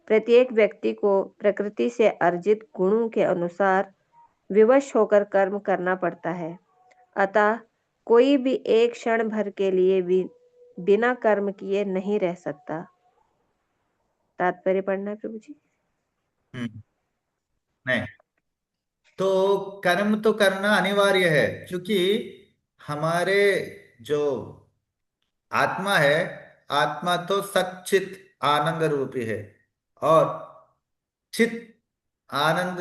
प्रत्येक व्यक्ति को प्रकृति से अर्जित गुणों के अनुसार विवश होकर कर्म करना पड़ता है। अतः कोई भी एक क्षण भर के लिए भी बिना कर्म किए नहीं रह सकता। तात्पर्य पढ़ना है प्रभु जी। हम्म। नहीं, तो कर्म तो करना अनिवार्य है, क्योंकि हमारे जो आत्मा है, आत्मा तो सच्चित आनंद रूपी है। और चित आनंद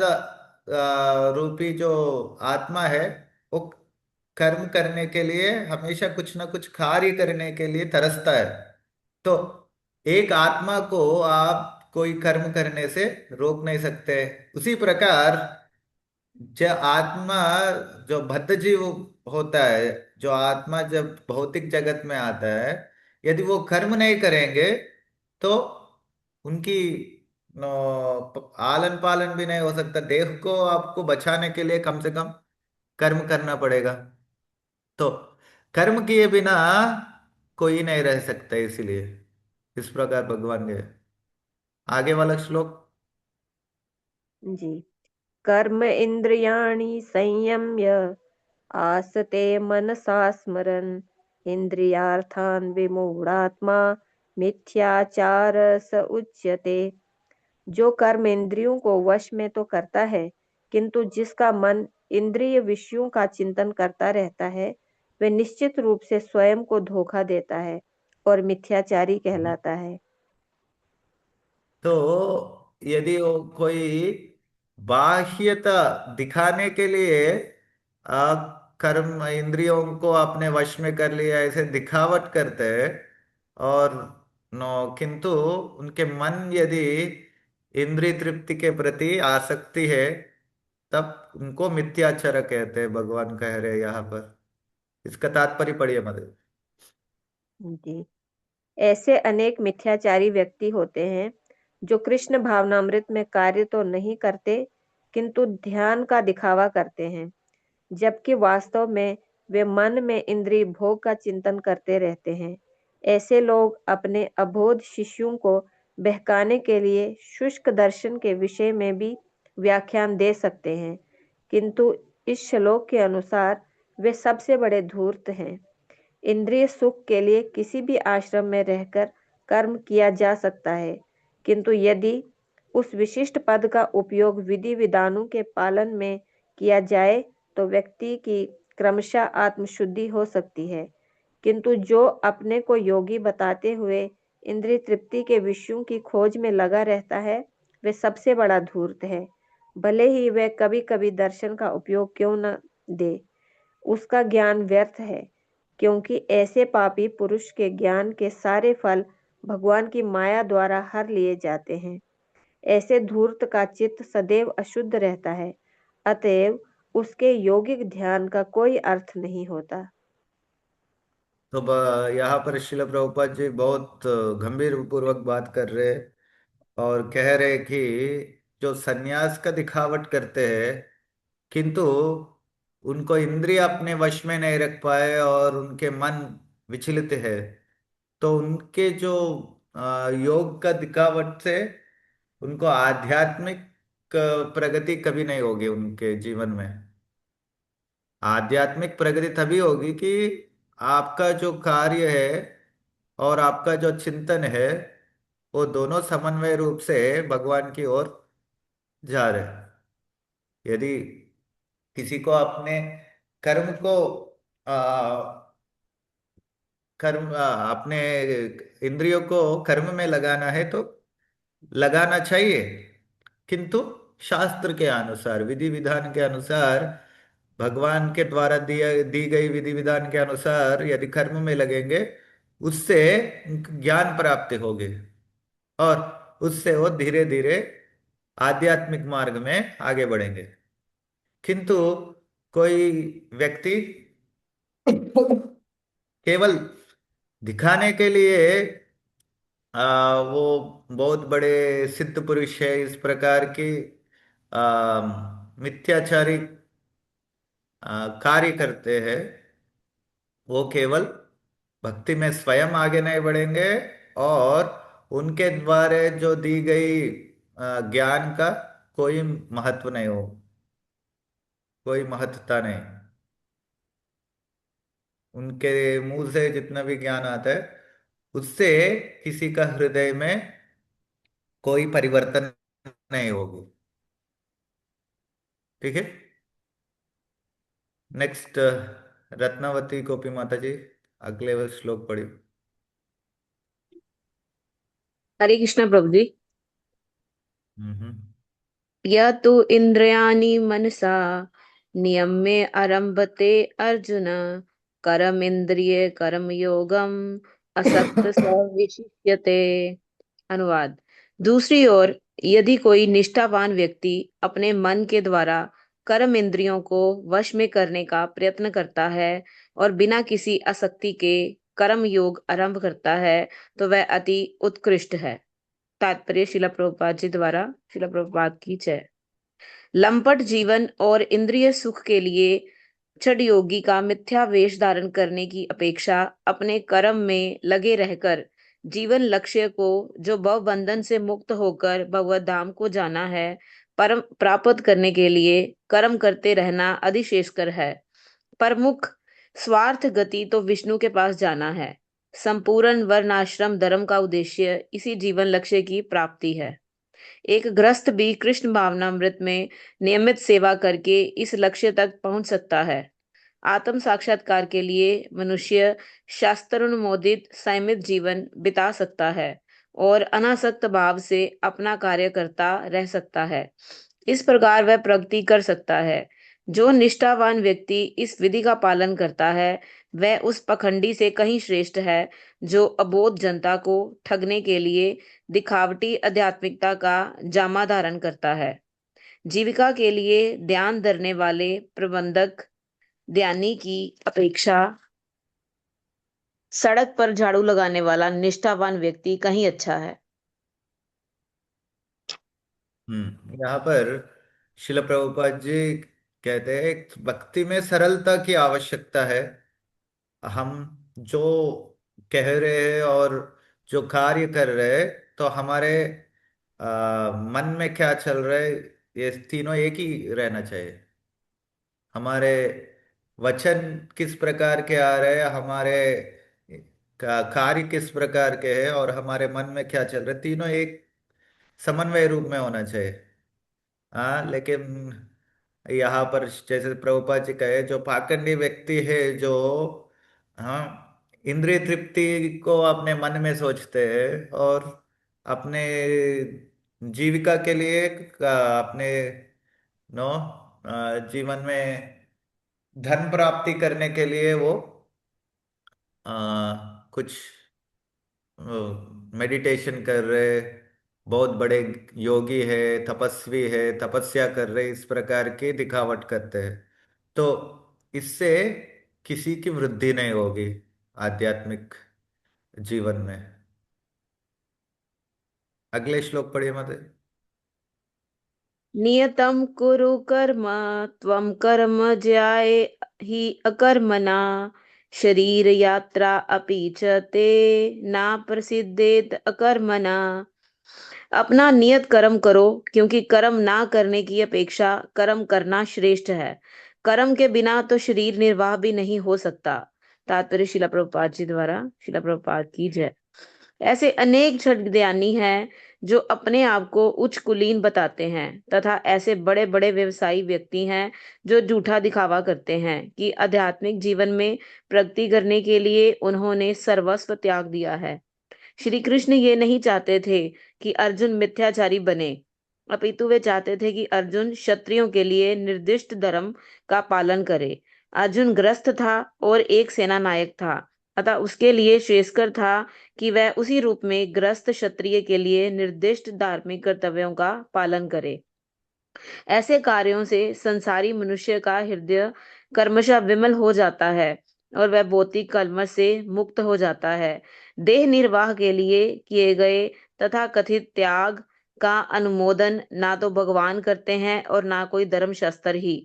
रूपी जो आत्मा है, वो कर्म करने के लिए हमेशा कुछ ना कुछ कार्य करने के लिए तरसता है। तो एक आत्मा को आप कोई कर्म करने से रोक नहीं सकते। उसी प्रकार जो आत्मा, जो बद्ध जीव होता है, जो आत्मा जब भौतिक जगत में आता है, यदि वो कर्म नहीं करेंगे तो उनकी आलन पालन भी नहीं हो सकता। देह को आपको बचाने के लिए कम से कम कर्म करना पड़ेगा। तो कर्म किए बिना कोई नहीं रह सकता, इसीलिए इस प्रकार भगवान ने आगे वाला श्लोक। जी। कर्म इंद्रियाणि संयम्य आसते मनसा स्मरन् इंद्रियार्थान् विमूढ़ात्मा मिथ्याचार स उच्यते। जो कर्म इंद्रियों को वश में तो करता है, किंतु जिसका मन इंद्रिय विषयों का चिंतन करता रहता है, वह निश्चित रूप से स्वयं को धोखा देता है और मिथ्याचारी कहलाता है। तो यदि वो कोई बाह्यता दिखाने के लिए आ, कर्म इंद्रियों को अपने वश में कर लिया ऐसे दिखावट करते हैं, और नो किंतु उनके मन यदि इंद्रिय तृप्ति के प्रति आसक्ति है, तब उनको मिथ्याचार कहते हैं, भगवान कह रहे हैं यहाँ पर। इसका तात्पर्य पढ़िए मदद। जी, ऐसे अनेक मिथ्याचारी व्यक्ति होते हैं जो कृष्ण भावनामृत में कार्य तो नहीं करते किंतु ध्यान का दिखावा करते हैं, जबकि वास्तव में वे मन में इंद्रिय भोग का चिंतन करते रहते हैं। ऐसे लोग अपने अबोध शिष्यों को बहकाने के लिए शुष्क दर्शन के विषय में भी व्याख्यान दे सकते हैं, किंतु इस श्लोक के अनुसार वे सबसे बड़े धूर्त हैं। इंद्रिय सुख के लिए किसी भी आश्रम में रहकर कर्म किया जा सकता है, किंतु यदि उस विशिष्ट पद का उपयोग विधि विधानों के पालन में किया जाए तो व्यक्ति की क्रमशः आत्मशुद्धि हो सकती है। किंतु जो अपने को योगी बताते हुए इंद्रिय तृप्ति के विषयों की खोज में लगा रहता है, वह सबसे बड़ा धूर्त है। भले ही वह कभी कभी दर्शन का उपयोग क्यों न दे, उसका ज्ञान व्यर्थ है, क्योंकि ऐसे पापी पुरुष के ज्ञान के सारे फल भगवान की माया द्वारा हर लिए जाते हैं। ऐसे धूर्त का चित्त सदैव अशुद्ध रहता है, अतएव उसके यौगिक ध्यान का कोई अर्थ नहीं होता। तो यहाँ पर शिल प्रभुपाद जी बहुत गंभीर पूर्वक बात कर रहे हैं, और कह रहे कि जो सन्यास का दिखावट करते हैं किंतु उनको इंद्रिय अपने वश में नहीं रख पाए और उनके मन विचलित है, तो उनके जो योग का दिखावट से उनको आध्यात्मिक प्रगति कभी नहीं होगी उनके जीवन में। आध्यात्मिक प्रगति तभी होगी कि आपका जो कार्य है और आपका जो चिंतन है, वो दोनों समन्वय रूप से भगवान की ओर जा रहे हैं। यदि किसी को अपने कर्म को अपने इंद्रियों को कर्म में लगाना है तो लगाना चाहिए, किंतु शास्त्र के अनुसार, विधि विधान के अनुसार, भगवान के द्वारा दी गई विधि विधान के अनुसार यदि कर्म में लगेंगे, उससे ज्ञान प्राप्ति होगी, और उससे वो धीरे धीरे आध्यात्मिक मार्ग में आगे बढ़ेंगे। किंतु कोई व्यक्ति केवल दिखाने के लिए वो बहुत बड़े सिद्ध पुरुष है इस प्रकार की मिथ्याचारी कार्य करते हैं, वो केवल भक्ति में स्वयं आगे नहीं बढ़ेंगे, और उनके द्वारा जो दी गई ज्ञान का कोई महत्व नहीं हो, कोई महत्ता नहीं। उनके मुंह से जितना भी ज्ञान आता है उससे किसी का हृदय में कोई परिवर्तन नहीं होगी। ठीक है। नेक्स्ट, रत्नावती गोपी माता जी, अगले श्लोक पढ़िए। हरे कृष्ण प्रभु जी। हम्म। यह तो इंद्रियाणि मनसा नियम्य आरंभते अर्जुन कर्म इंद्रिय कर्म योगम असक्त स विशिष्यते। अनुवाद। दूसरी ओर यदि कोई निष्ठावान व्यक्ति अपने मन के द्वारा कर्म इंद्रियों को वश में करने का प्रयत्न करता है और बिना किसी आसक्ति के कर्म योग आरंभ करता है तो वह अति उत्कृष्ट है। तात्पर्य शिला प्रभुपाद जी द्वारा। शिला प्रभुपाद की जय। लंपट जीवन और इंद्रिय सुख के लिए छठ योगी का मिथ्या वेश धारण करने की अपेक्षा अपने कर्म में लगे रहकर जीवन लक्ष्य को, जो भव बंधन से मुक्त होकर भगवत धाम को जाना है, परम प्राप्त करने के लिए कर्म करते रहना अधिशेषकर है। प्रमुख स्वार्थ गति तो विष्णु के पास जाना है। संपूर्ण वर्णाश्रम धर्म का उद्देश्य इसी जीवन लक्ष्य की प्राप्ति है। एक गृहस्थ भी कृष्ण भावनामृत में नियमित सेवा करके इस लक्ष्य तक पहुंच सकता है। आत्म साक्षात्कार के लिए मनुष्य शास्त्रानुमोदित संयमित जीवन बिता सकता है और अनासक्त भाव से अपना कार्य करता रह सकता है। इस प्रकार वह प्रगति कर सकता है। जो निष्ठावान व्यक्ति इस विधि का पालन करता है वह उस पखंडी से कहीं श्रेष्ठ है जो अबोध जनता को ठगने के लिए दिखावटी आध्यात्मिकता का जामा धारण करता है। जीविका के लिए ध्यान धरने वाले प्रबंधक ध्यानी की अपेक्षा सड़क पर झाड़ू लगाने वाला निष्ठावान व्यक्ति कहीं अच्छा है। यहाँ पर शिल प्रभुपाद जी कहते हैं भक्ति में सरलता की आवश्यकता है। हम जो कह रहे हैं और जो कार्य कर रहे हैं तो हमारे मन में क्या चल रहा है ये तीनों एक ही रहना चाहिए। हमारे वचन किस प्रकार के आ रहे हैं, हमारे कार्य किस प्रकार के हैं और हमारे मन में क्या चल रहा है, तीनों एक समन्वय रूप में होना चाहिए। हाँ, लेकिन यहाँ पर जैसे प्रभुपाद जी कहे जो पाखंडी व्यक्ति है जो हाँ इंद्रिय तृप्ति को अपने मन में सोचते हैं और अपने जीविका के लिए अपने नो जीवन में धन प्राप्ति करने के लिए वो कुछ मेडिटेशन कर रहे, बहुत बड़े योगी है, तपस्वी है, तपस्या कर रहे, इस प्रकार की दिखावट करते हैं। तो इससे किसी की वृद्धि नहीं होगी आध्यात्मिक जीवन में। अगले श्लोक पढ़िए मते। नियतं कुरु कर्म त्वं कर्म ज्याय हि अकर्मणा शरीर यात्रा अपि च ते ना प्रसिद्धेत अकर्मणा। अपना नियत कर्म करो क्योंकि कर्म ना करने की अपेक्षा कर्म करना श्रेष्ठ है। कर्म के बिना तो शरीर निर्वाह भी नहीं हो सकता। तात्पर्य शिला प्रभुपाद जी द्वारा। शिला प्रभुपाद की जय। ऐसे अनेक छठज्ञानी हैं जो अपने आप को उच्च कुलीन बताते हैं तथा ऐसे बड़े बड़े व्यवसायी व्यक्ति हैं जो झूठा दिखावा करते हैं कि आध्यात्मिक जीवन में प्रगति करने के लिए उन्होंने सर्वस्व त्याग दिया है। श्री कृष्ण ये नहीं चाहते थे कि अर्जुन मिथ्याचारी बने, अपितु वे चाहते थे कि अर्जुन क्षत्रियों के लिए निर्दिष्ट धर्म का पालन करे। अर्जुन ग्रस्त था और एक सेना नायक था, अतः उसके लिए श्रेयस्कर था कि वह उसी रूप में ग्रस्त क्षत्रिय के लिए निर्दिष्ट धार्मिक कर्तव्यों का पालन करे। ऐसे कार्यों से संसारी मनुष्य का हृदय कर्मशः विमल हो जाता है और वह भौतिक कलमश से मुक्त हो जाता है। देह निर्वाह के लिए किए गए तथा कथित त्याग का अनुमोदन ना तो भगवान करते हैं और ना कोई धर्मशास्त्र ही।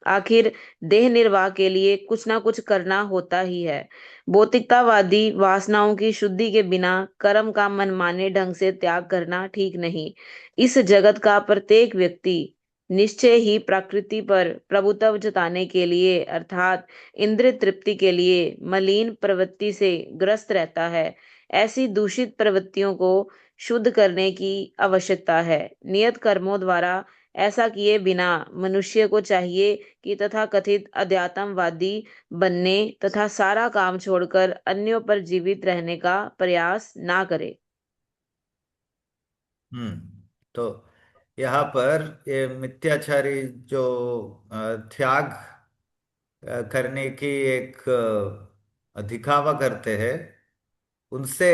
आखिर देह निर्वाह के लिए कुछ ना कुछ करना होता ही है। भौतिकतावादी वासनाओं की शुद्धि के बिना कर्म का मनमाने ढंग से त्याग करना ठीक नहीं। इस जगत का प्रत्येक व्यक्ति निश्चय ही प्रकृति पर प्रभुत्व जताने के लिए अर्थात इंद्रिय तृप्ति के लिए मलिन प्रवृत्ति से ग्रस्त रहता है। ऐसी दूषित प्रवृत्तियों को शुद्ध करने की आवश्यकता है। नियत कर्मों द्वारा ऐसा किए बिना मनुष्य को चाहिए कि तथाकथित अध्यात्मवादी बनने तथा सारा काम छोड़कर अन्यों पर जीवित रहने का प्रयास ना करे। तो यहाँ पर ये मिथ्याचारी जो त्याग करने की एक दिखावा करते हैं, उनसे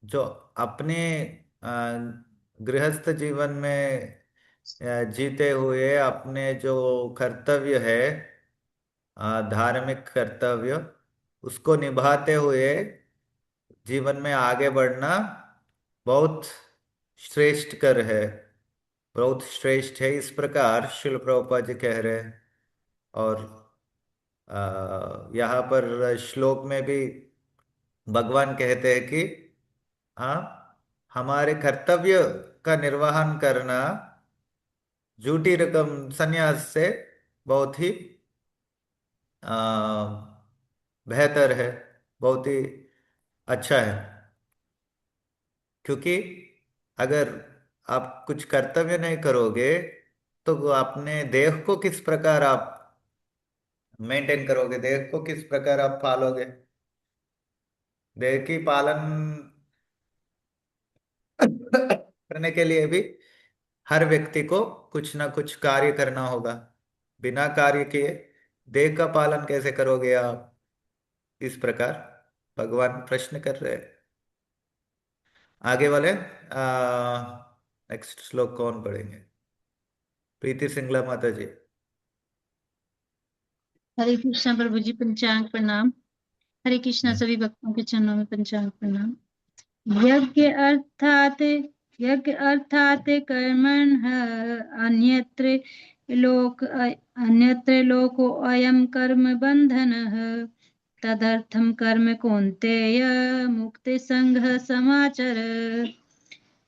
जो अपने अ, गृहस्थ जीवन में जीते हुए अपने जो कर्तव्य है, धार्मिक कर्तव्य, उसको निभाते हुए जीवन में आगे बढ़ना बहुत श्रेष्ठ कर है, बहुत श्रेष्ठ है, इस प्रकार शिल प्रभुपाद जी कह रहे हैं। और यहाँ पर श्लोक में भी भगवान कहते हैं कि हाँ, हमारे कर्तव्य का निर्वहन करना झूठी रकम संन्यास से बहुत ही बेहतर है, बहुत ही अच्छा है। क्योंकि अगर आप कुछ कर्तव्य नहीं करोगे तो अपने देह को किस प्रकार आप मेंटेन करोगे, देह को किस प्रकार आप पालोगे? देह की पालन करने के लिए भी हर व्यक्ति को कुछ ना कुछ कार्य करना होगा। बिना कार्य किए देह का पालन कैसे करोगे आप? इस प्रकार भगवान प्रश्न कर रहे हैं। आगे वाले नेक्स्ट श्लोक कौन पढ़ेंगे? प्रीति सिंगला माता जी। हरे कृष्णा प्रभु जी, पंचांग प्रणाम। हरे कृष्णा, हम्म। सभी भक्तों के चरणों में पंचांग प्रणाम। यज्ञ अर्थात कर्मण अन्यत्र लोको अयम कर्म बंधन तदर्थम कर्म कौन्तेय मुक्ति संघ समाचर।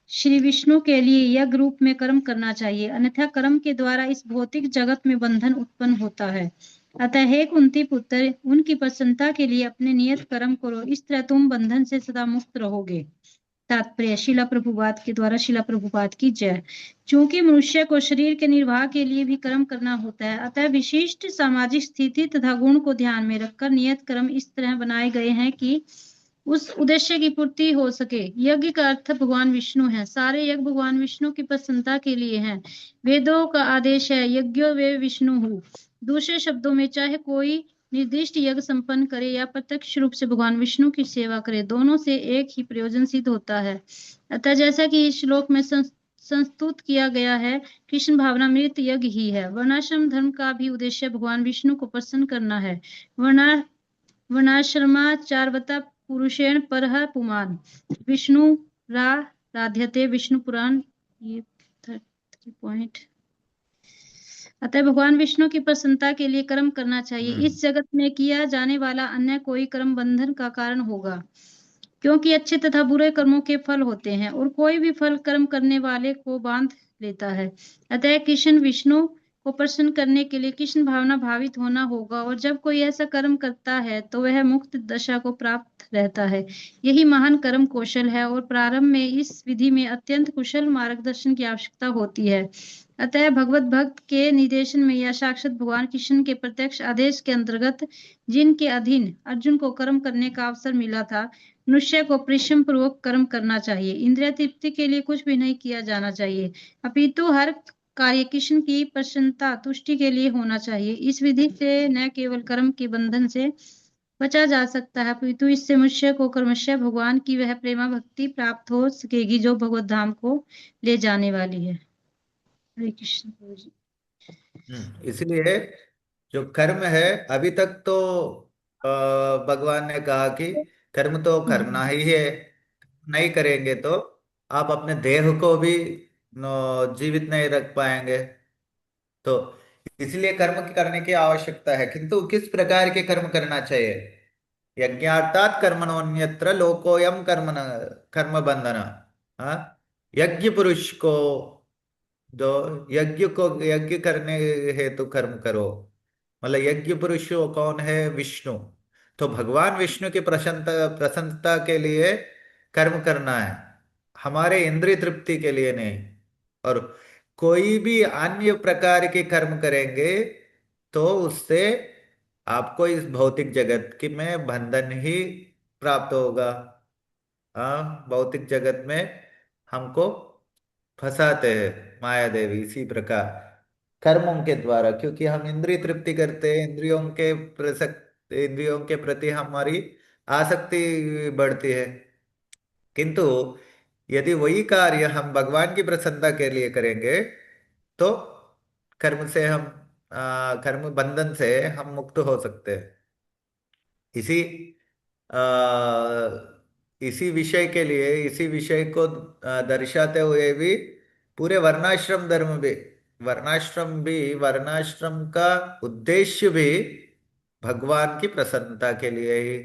श्री विष्णु के लिए यज्ञ रूप में कर्म करना चाहिए, अन्यथा कर्म के द्वारा इस भौतिक जगत में बंधन उत्पन्न होता है। अतः हे कुंती पुत्र, उनकी प्रसन्नता के लिए अपने नियत कर्म करो, इस तरह तुम बंधन से सदा मुक्त रहोगे। तात्पर्य शिला प्रभुपाद के द्वारा शिला प्रभुपाद की जय। चूंकि मनुष्य को शरीर के निर्वाह के लिए भी कर्म करना होता है, अतः विशिष्ट सामाजिक स्थिति तथा गुण को ध्यान में रखकर नियत कर्म इस तरह बनाए गए हैं कि उस उद्देश्य की पूर्ति हो सके। यज्ञ का अर्थ भगवान विष्णु है। सारे यज्ञ भगवान विष्णु की प्रसन्नता के लिए हैं। वेदों का आदेश है यज्ञो वे विष्णु हूँ। दूसरे शब्दों में चाहे कोई निर्दिष्ट यज्ञ संपन्न करे या प्रत्यक्ष रूप से भगवान विष्णु की सेवा करे, दोनों से एक ही प्रयोजन सिद्ध होता है। अतः जैसा कि इस श्लोक में संस्तुत किया गया है, कृष्ण भावनामृत यज्ञ ही है। वर्णाश्रम धर्म का भी उद्देश्य भगवान विष्णु को प्रसन्न करना है। वर्णाश्रमाचारवता पुरुषेण परः पुमान् विष्णु राध्यते विष्णु पुराण, ये 30 पॉइंट। अतः भगवान विष्णु की प्रसन्नता के लिए कर्म करना चाहिए। इस जगत में किया जाने वाला अन्य कोई कर्म बंधन का कारण होगा, क्योंकि अच्छे तथा बुरे कर्मों के फल होते हैं और कोई भी फल कर्म करने वाले को बांध लेता है। अतः कृष्ण विष्णु को प्रसन्न करने के लिए कृष्ण भावना भावित होना होगा, और जब कोई ऐसा कर्म करता है तो वह मुक्त दशा को प्राप्त रहता है। यही महान कर्म कौशल है और प्रारंभ में इस विधि में अत्यंत कुशल मार्गदर्शन की आवश्यकता होती है। अतः भगवत भक्त के निर्देशन में या साक्षात भगवान कृष्ण के प्रत्यक्ष आदेश के अंतर्गत जिनके अधीन अर्जुन को कर्म करने का अवसर मिला था, मनुष्य को परिश्रम पूर्वक कर्म करना चाहिए। इंद्रिय तृप्ति के लिए कुछ भी नहीं किया जाना चाहिए, अपितु हर कार्य कृष्ण की प्रसन्नता तुष्टि के लिए होना चाहिए। इस विधि से न केवल कर्म के बंधन से बचा जा सकता है, अपितु इससे मनुष्य को क्रमशः भगवान की वह प्रेमा भक्ति प्राप्त हो सकेगी जो भगवत धाम को ले जाने वाली है। हरे कृष्ण प्रभु जी। इसलिए जो कर्म है, अभी तक तो भगवान ने कहा कि कर्म तो करना ही है, नहीं करेंगे तो आप अपने देह को भी जीवित नहीं रख पाएंगे। तो इसलिए कर्म करने की आवश्यकता है, किंतु किस प्रकार के कर्म करना चाहिए? यज्ञार्थात कर्मणोन्यत्र लोकोयम कर्म कर्म बंधन। हाँ, यज्ञ पुरुष को, जो यज्ञ को यज्ञ करने हेतु कर्म करो, मतलब यज्ञ पुरुष कौन है? विष्णु। तो भगवान विष्णु की प्रसन्नता प्रसन्नता के लिए कर्म करना है, हमारे इंद्रिय तृप्ति के लिए नहीं। और कोई भी अन्य प्रकार के कर्म करेंगे तो उससे आपको इस भौतिक जगत की में बंधन ही प्राप्त होगा। हाँ, भौतिक जगत में हमको फंसाते हैं माया देवी इसी प्रकार कर्मों के द्वारा, क्योंकि हम इंद्रिय तृप्ति करते हैं, इंद्रियों के प्रति हमारी आसक्ति बढ़ती है। किंतु यदि वही कार्य हम भगवान की प्रसन्नता के लिए करेंगे तो कर्म से हम कर्म बंधन से हम मुक्त हो सकते हैं। इसी आ, इसी विषय के लिए, इसी विषय को दर्शाते हुए भी पूरे वर्णाश्रम का उद्देश्य भी भगवान की प्रसन्नता के लिए ही।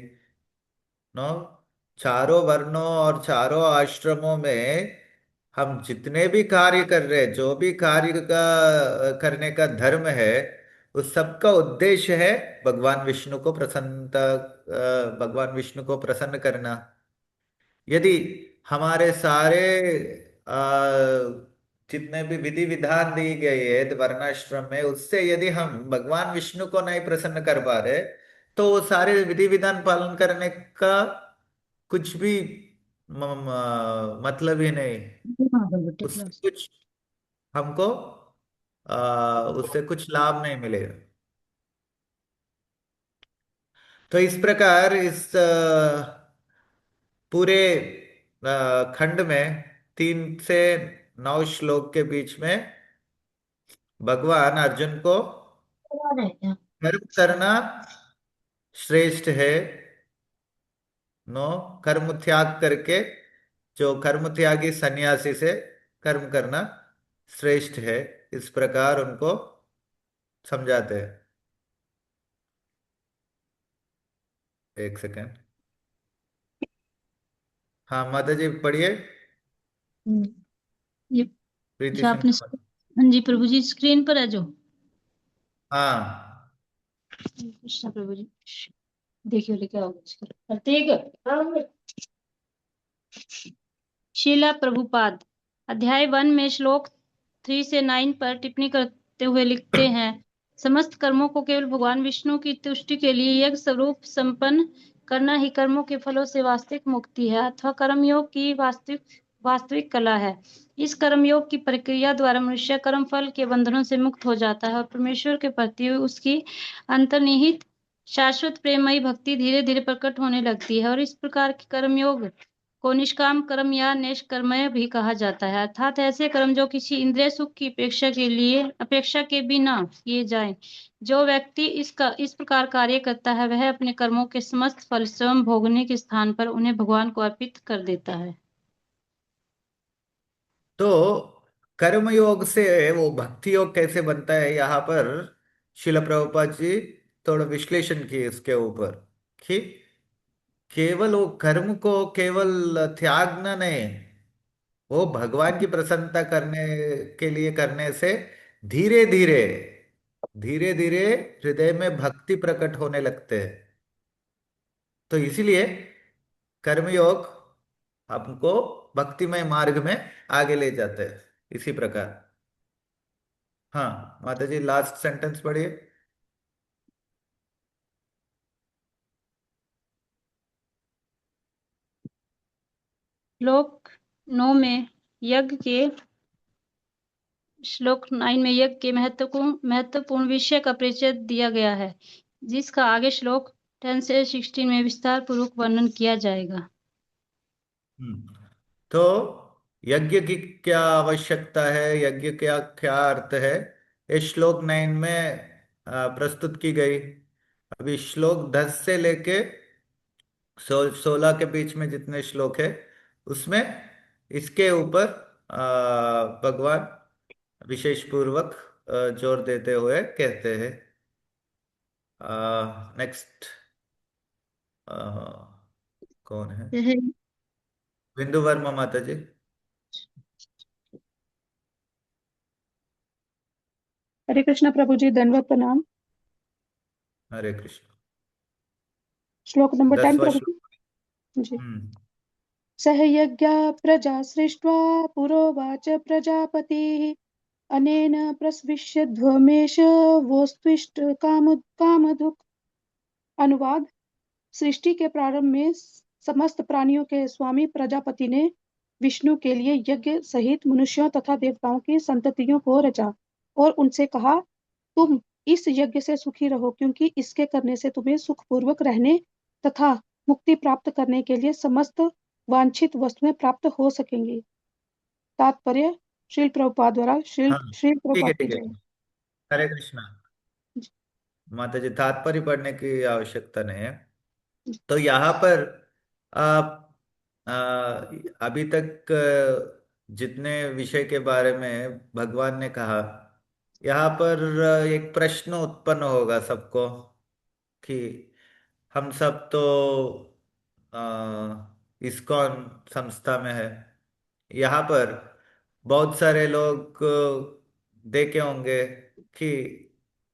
नो, चारों वर्णों और चारों आश्रमों में हम जितने भी कार्य कर रहे हैं, जो भी कार्य का करने का धर्म है, उस सबका उद्देश्य है भगवान विष्णु को प्रसन्न करना। यदि हमारे सारे जितने भी विधि विधान दी गई है वर्णाश्रम में, उससे यदि हम भगवान विष्णु को नहीं प्रसन्न कर पा रहे, तो वो सारे विधि विधान पालन करने का कुछ भी मतलब ही नहीं। हाँ बेटे उससे क्लास। कुछ हमको उससे कुछ लाभ नहीं मिलेगा। तो इस प्रकार इस पूरे खंड में 3 से 9 श्लोक के बीच में भगवान अर्जुन को कर्म करना श्रेष्ठ है, नो, कर्म त्याग करके, जो कर्म त्यागी सन्यासी से कर्म करना श्रेष्ठ है, इस प्रकार उनको समझाते हैं। एक सेकेंड। हाँ माता जी पढ़िए। हम्म, ये प्रीति अच्छा आपने, सिंह। हाँ जी प्रभु जी स्क्रीन पर है जो। हाँ। कृष्णा प्रभु जी देखिए बोले क्या होगा इसका। प्रत्येक शीला प्रभुपाद अध्याय 1 में श्लोक 3 से 9 पर टिप्पणी करते हुए लिखते हैं, समस्त कर्मों को केवल भगवान विष्णु की तुष्टि के लिए यज्ञ स्वरूप संपन्न करना ही कर्मों के फलों से वास्तविक मुक्ति है अथवा कर्मयोग की वास्तविक वास्तविक कला है। इस कर्मयोग की प्रक्रिया द्वारा मनुष्य कर्म फल के बंधनों से मुक्त हो जाता है और परमेश्वर के प्रति उसकी अंतर्निहित शाश्वत प्रेममयी भक्ति धीरे धीरे प्रकट होने लगती है। और इस प्रकार के कर्मयोग को निष्काम कर्म या निष्कर्मय भी कहा जाता है, अर्थात ऐसे कर्म जो किसी इंद्रिय सुख की अपेक्षा के बिना किए जाएं। जो व्यक्ति इस प्रकार कार्य करता है वह अपने कर्मों के समस्त फल स्वयं भोगने के स्थान पर उन्हें भगवान को अर्पित कर देता है। तो कर्मयोग से वो भक्ति योग कैसे बनता है, यहाँ पर शिल प्रभुपाद जी थोड़ा विश्लेषण किए इसके ऊपर कि केवल वो कर्म को केवल त्यागना नहीं, वो भगवान की प्रसन्नता करने के लिए करने से धीरे धीरे धीरे धीरे हृदय में भक्ति प्रकट होने लगते हैं। तो इसीलिए कर्मयोग हमको भक्तिमय मार्ग में आगे ले जाते हैं, इसी प्रकार। हाँ माता जी लास्ट सेंटेंस पढ़िए। श्लोक 9 में यज्ञ के श्लोक 9 में यज्ञ के महत्वपूर्ण विषय का परिचय दिया गया है, जिसका आगे श्लोक 10 से 16 में विस्तार पूर्वक वर्णन किया जाएगा। तो यज्ञ की क्या आवश्यकता है, यज्ञ क्या क्या अर्थ है, ये श्लोक 9 में प्रस्तुत की गई। अभी श्लोक 10 से लेके 16 के बीच में जितने श्लोक है उसमें इसके ऊपर भगवान विशेष पूर्वक जोर देते हुए कहते हैं। नेक्स्ट कौन है? यह बिंदु वर्मा माता जी। हरे कृष्ण प्रभु जी, दंडवत प्रणाम। हरे कृष्ण। श्लोक नंबर 10 10वां प्रभु श्लोक। जी। हम्म। सह यज्ञ प्रजा सृष्ट्वा पुरोवाच प्रजापतिः अनेन प्रस्विष्यध्वमेश वोस्त्विष्ट कामधुक्। अनुवाद। सृष्टि के प्रारंभ में समस्त प्राणियों के स्वामी प्रजापति ने विष्णु के लिए यज्ञ सहित मनुष्यों तथा देवताओं की संततियों को रचा और उनसे कहा, तुम इस यज्ञ से सुखी रहो, क्योंकि इसके करने से तुम्हें सुखपूर्वक रहने तथा मुक्ति प्राप्त करने के लिए समस्त वांछित वस्तुएं प्राप्त हो सकेंगी। तात्पर्य श्रील प्रभुपाद द्वारा श्रील हाँ श्रील ठीक प्रभुपाद है की ठीक है। जय। हरे कृष्णा। माता जी तात्पर्य पढ़ने की आवश्यकता नहीं है। तो यहाँ पर आप अभी तक जितने विषय के बारे में भगवान ने कहा, यहाँ पर एक प्रश्न उत्पन्न होगा सबको कि हम सब तो इस्कॉन संस्था में है। यहाँ पर बहुत सारे लोग देखे होंगे कि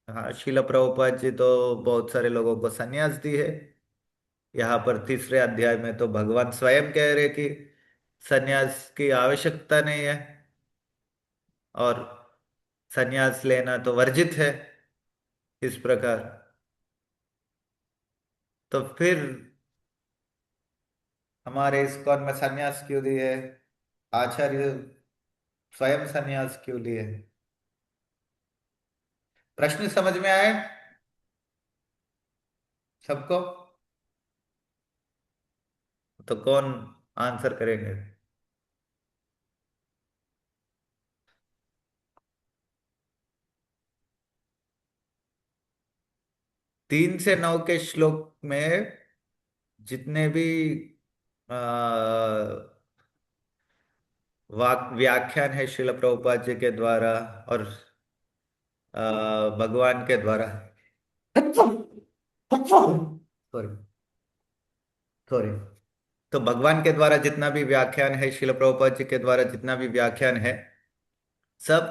हाँ शिला प्रभुपाद जी तो बहुत सारे लोगों को संन्यास दी है। यहाँ पर तीसरे अध्याय में तो भगवान स्वयं कह रहे कि संन्यास की आवश्यकता नहीं है। और सन्यास लेना तो वर्जित है इस प्रकार। तो फिर हमारे इस्कॉन में सन्यास क्यों दिए? आचार्य स्वयं सन्यास क्यों लिए? प्रश्न समझ में आए सबको? तो कौन आंसर करेंगे? 3 से 9 के श्लोक में जितने भी आ, व्याख्यान है श्रील प्रभुपाद जी के द्वारा और भगवान के द्वारा, सॉरी सॉरी, तो भगवान के द्वारा जितना भी व्याख्यान है, श्रील प्रभुपाद जी के द्वारा जितना भी व्याख्यान है, सब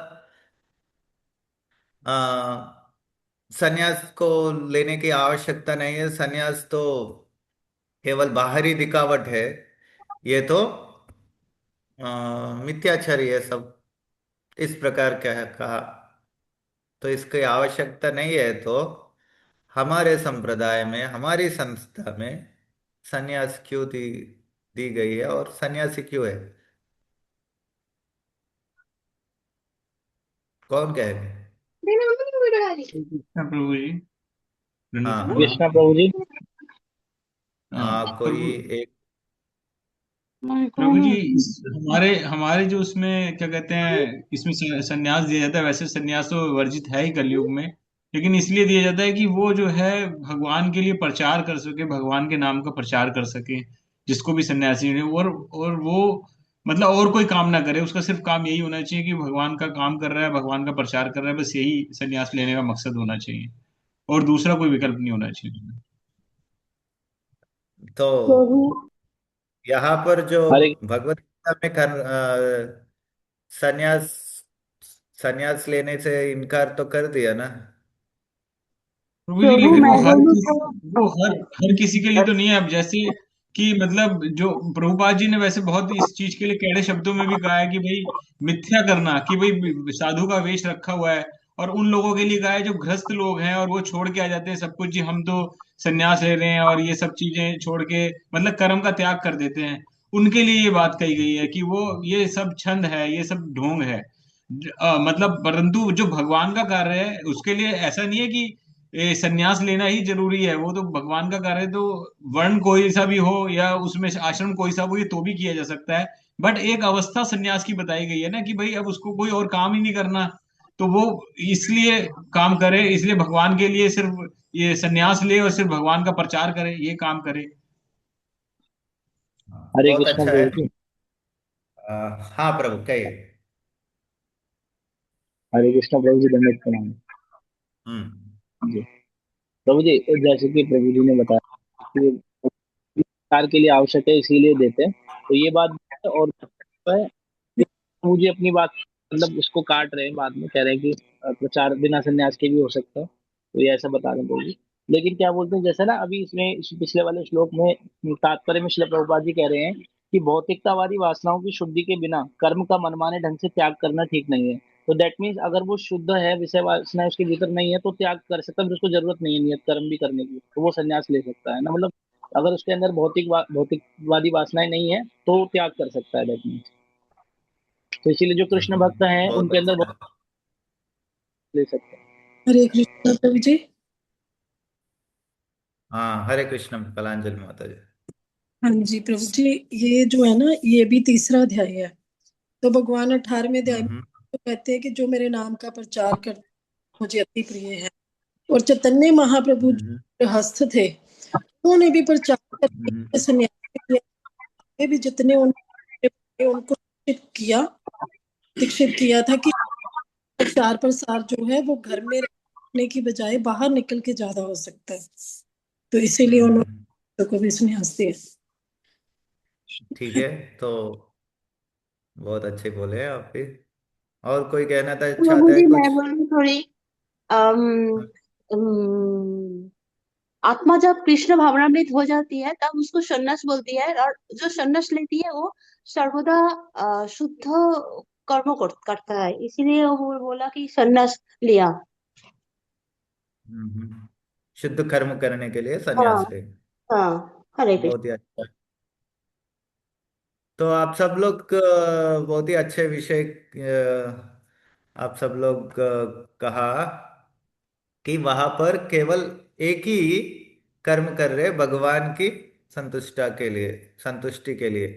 सन्यास को लेने की आवश्यकता नहीं है। सन्यास तो केवल बाहरी दिखावट है। ये तो मिथ्याचारी है सब, इस प्रकार क्या है कहा। तो इसकी आवश्यकता नहीं है। तो हमारे संप्रदाय में, हमारी संस्था में सन्यास क्यों दी गई है और सन्यासी क्यों है? कौन कहेंगे? कृष्ण प्रभु जी। हाँ हाँ कृष्णा प्रभु जी। हाँ, कोई एक। प्रभु जी, हमारे हमारे जो उसमें क्या कहते हैं, इसमें संन्यास दिया जाता है, वैसे संन्यास तो वर्जित है ही कलयुग में, लेकिन इसलिए दिया जाता है कि वो जो है भगवान के लिए प्रचार कर सके, भगवान के नाम का प्रचार कर सके, जिसको भी सन्यासी ने। और वो मतलब और कोई काम ना करे, उसका सिर्फ काम यही होना चाहिए कि भगवान का काम कर रहा है, भगवान का प्रचार कर रहा है, बस यही सन्यास लेने का मकसद होना चाहिए, और दूसरा कोई विकल्प नहीं होना चाहिए। तो प्रभु यहाँ पर जो हरे भगवत गीता में सन्यास सन्यास लेने से इनकार तो कर दिया ना। प्रभु जी, प्रभु लेकिन मैं बोलूं तो वो हर किसी के लिए तो नहीं है। अब जैसे कि मतलब जो प्रभुपाद जी ने वैसे बहुत इस चीज के लिए कड़े शब्दों में भी कहा है कि भाई मिथ्या करना, कि भाई साधु का वेश रखा हुआ है, और उन लोगों के लिए कहा है जो गृहस्थ लोग हैं और वो छोड़ के आ जाते हैं सब कुछ, जी हम तो संन्यास ले रहे हैं और ये सब चीजें छोड़ के मतलब कर्म का त्याग कर देते हैं, उनके लिए ये बात कही गई है कि वो ये सब छंद है, ये सब ढोंग है। मतलब परंतु जो भगवान का कार्य है उसके लिए ऐसा नहीं है कि संन्यास लेना ही जरूरी है। वो तो भगवान का कार्य है, तो वर्ण कोई सा भी हो या उसमें आश्रम कोई सा हो, ये तो भी किया जा सकता है। बट एक अवस्था संन्यास की बताई गई है ना, कि भाई अब उसको कोई और काम ही नहीं करना, तो वो इसलिए काम करे, इसलिए भगवान के लिए सिर्फ ये संन्यास ले और सिर्फ भगवान का प्रचार करे, ये काम करे। हरे बहुत कृष्णा अच्छा है। प्रभु जी। हाँ प्रभु कहिए। हरे कृष्णा प्रभु जी, दंडवत प्रणाम जी। प्रभु जी, जैसे कि प्रभु जी ने बताया कि प्रचार के लिए आवश्यक है इसीलिए देते हैं, तो ये बात है। और है, मुझे अपनी बात मतलब उसको काट रहे हैं, बाद में कह रहे हैं कि प्रचार बिना संन्यास के भी हो सकता है, तो ये ऐसा बता रहे हैं प्रभु जी। लेकिन क्या बोलते हैं, जैसे ना अभी इसमें पिछले वाले श्लोक में तात्पर्य में श्रील प्रभुपाद जी कह रहे हैं कि भौतिकतावादी वासनाओं की शुद्धि के बिना कर्म का मनमाने ढंग से त्याग करना ठीक नहीं है। तो दैट मीन्स अगर वो शुद्ध है, विषय वासना उसके भीतर नहीं है, तो त्याग कर सकता है, फिर उसको जरूरत नहीं है नियत कर्म भी करने की, तो वो संन्यास ले सकता है ना। मतलब अगर उसके अंदर भौतिकवादी वासनाएं नहीं है तो त्याग कर सकता है, दैट मीन्स। तो इसीलिए जो कृष्ण भक्त हैं बहुत उनके अंदर अच्छा। बहुत ले सकते हैं। हरे कृष्णा प्रभु जी। हाँ हरे कृष्ण कलांजलि माता जी। हाँ जी प्रभु जी, ये जो है ना, ये भी तीसरा अध्याय है। तो भगवान 18वें अध्याय में हम्म तो कहते हैं कि जो मेरे नाम का प्रचार कर मुझे अति प्रिय है। और चैतन्य महाप्रभु हम्म जो हस्त थे, उन्होंने भी प्रचार हम्म करके सन्यासी किया। आगे भी जितने उनको दीक्षित किया था कि प्रचार प्रसार जो है वो घर में रहने की बजाय बाहर निकल के ज्यादा हो सकता है। तो इसीलिए हम्म। उन्होंने को भी संन्यास दिया। ठीक है। तो बहुत अच्छे बोले आप भी। और कोई कहना था प्रभु चाहता है जी मैं कुछ? बोलूं थोड़ी। अम, अम, आत्मा जब कृष्ण भावनामृत हो जाती है तब उसको सन्यास बोलती है, और जो सन्यास लेती है वो सर्वदा शुद्ध करता है, इसीलिए वो बोला कि संन्यास लिया। शुद्ध कर्म करने के लिए हाँ संन्यास ले। हाँ, हरे कृष्ण। बहुत ही अच्छा। तो आप सब लोग बहुत ही अच्छे विषय आप सब लोग कहा कि वहां पर केवल एक ही कर्म कर रहे भगवान की संतुष्टा के लिए, संतुष्टि के लिए।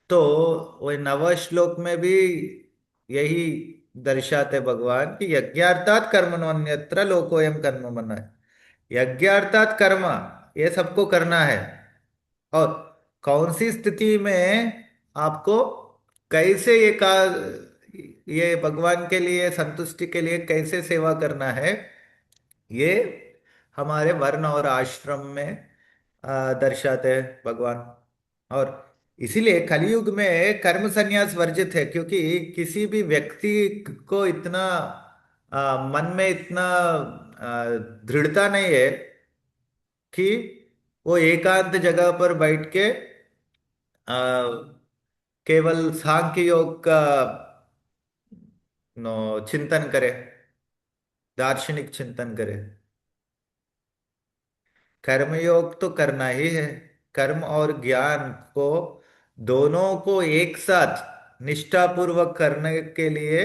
तो वही नव श्लोक में भी यही दर्शाते भगवान कि यज्ञार्थात कर्मण्यत्र लोकोयम कर्म मना। यज्ञार्थात कर्म, ये सबको करना है। और कौन सी स्थिति में आपको कैसे ये भगवान के लिए संतुष्टि के लिए कैसे सेवा करना है, ये हमारे वर्ण और आश्रम में दर्शाते हैं भगवान। और इसीलिए कलयुग में कर्म संन्यास वर्जित है, क्योंकि किसी भी व्यक्ति को इतना मन में इतना दृढ़ता नहीं है कि वो एकांत जगह पर बैठ के केवल सांख्य योग का चिंतन करे, दार्शनिक चिंतन करे। कर्मयोग तो करना ही है। कर्म और ज्ञान को, दोनों को एक साथ निष्ठापूर्वक करने के लिए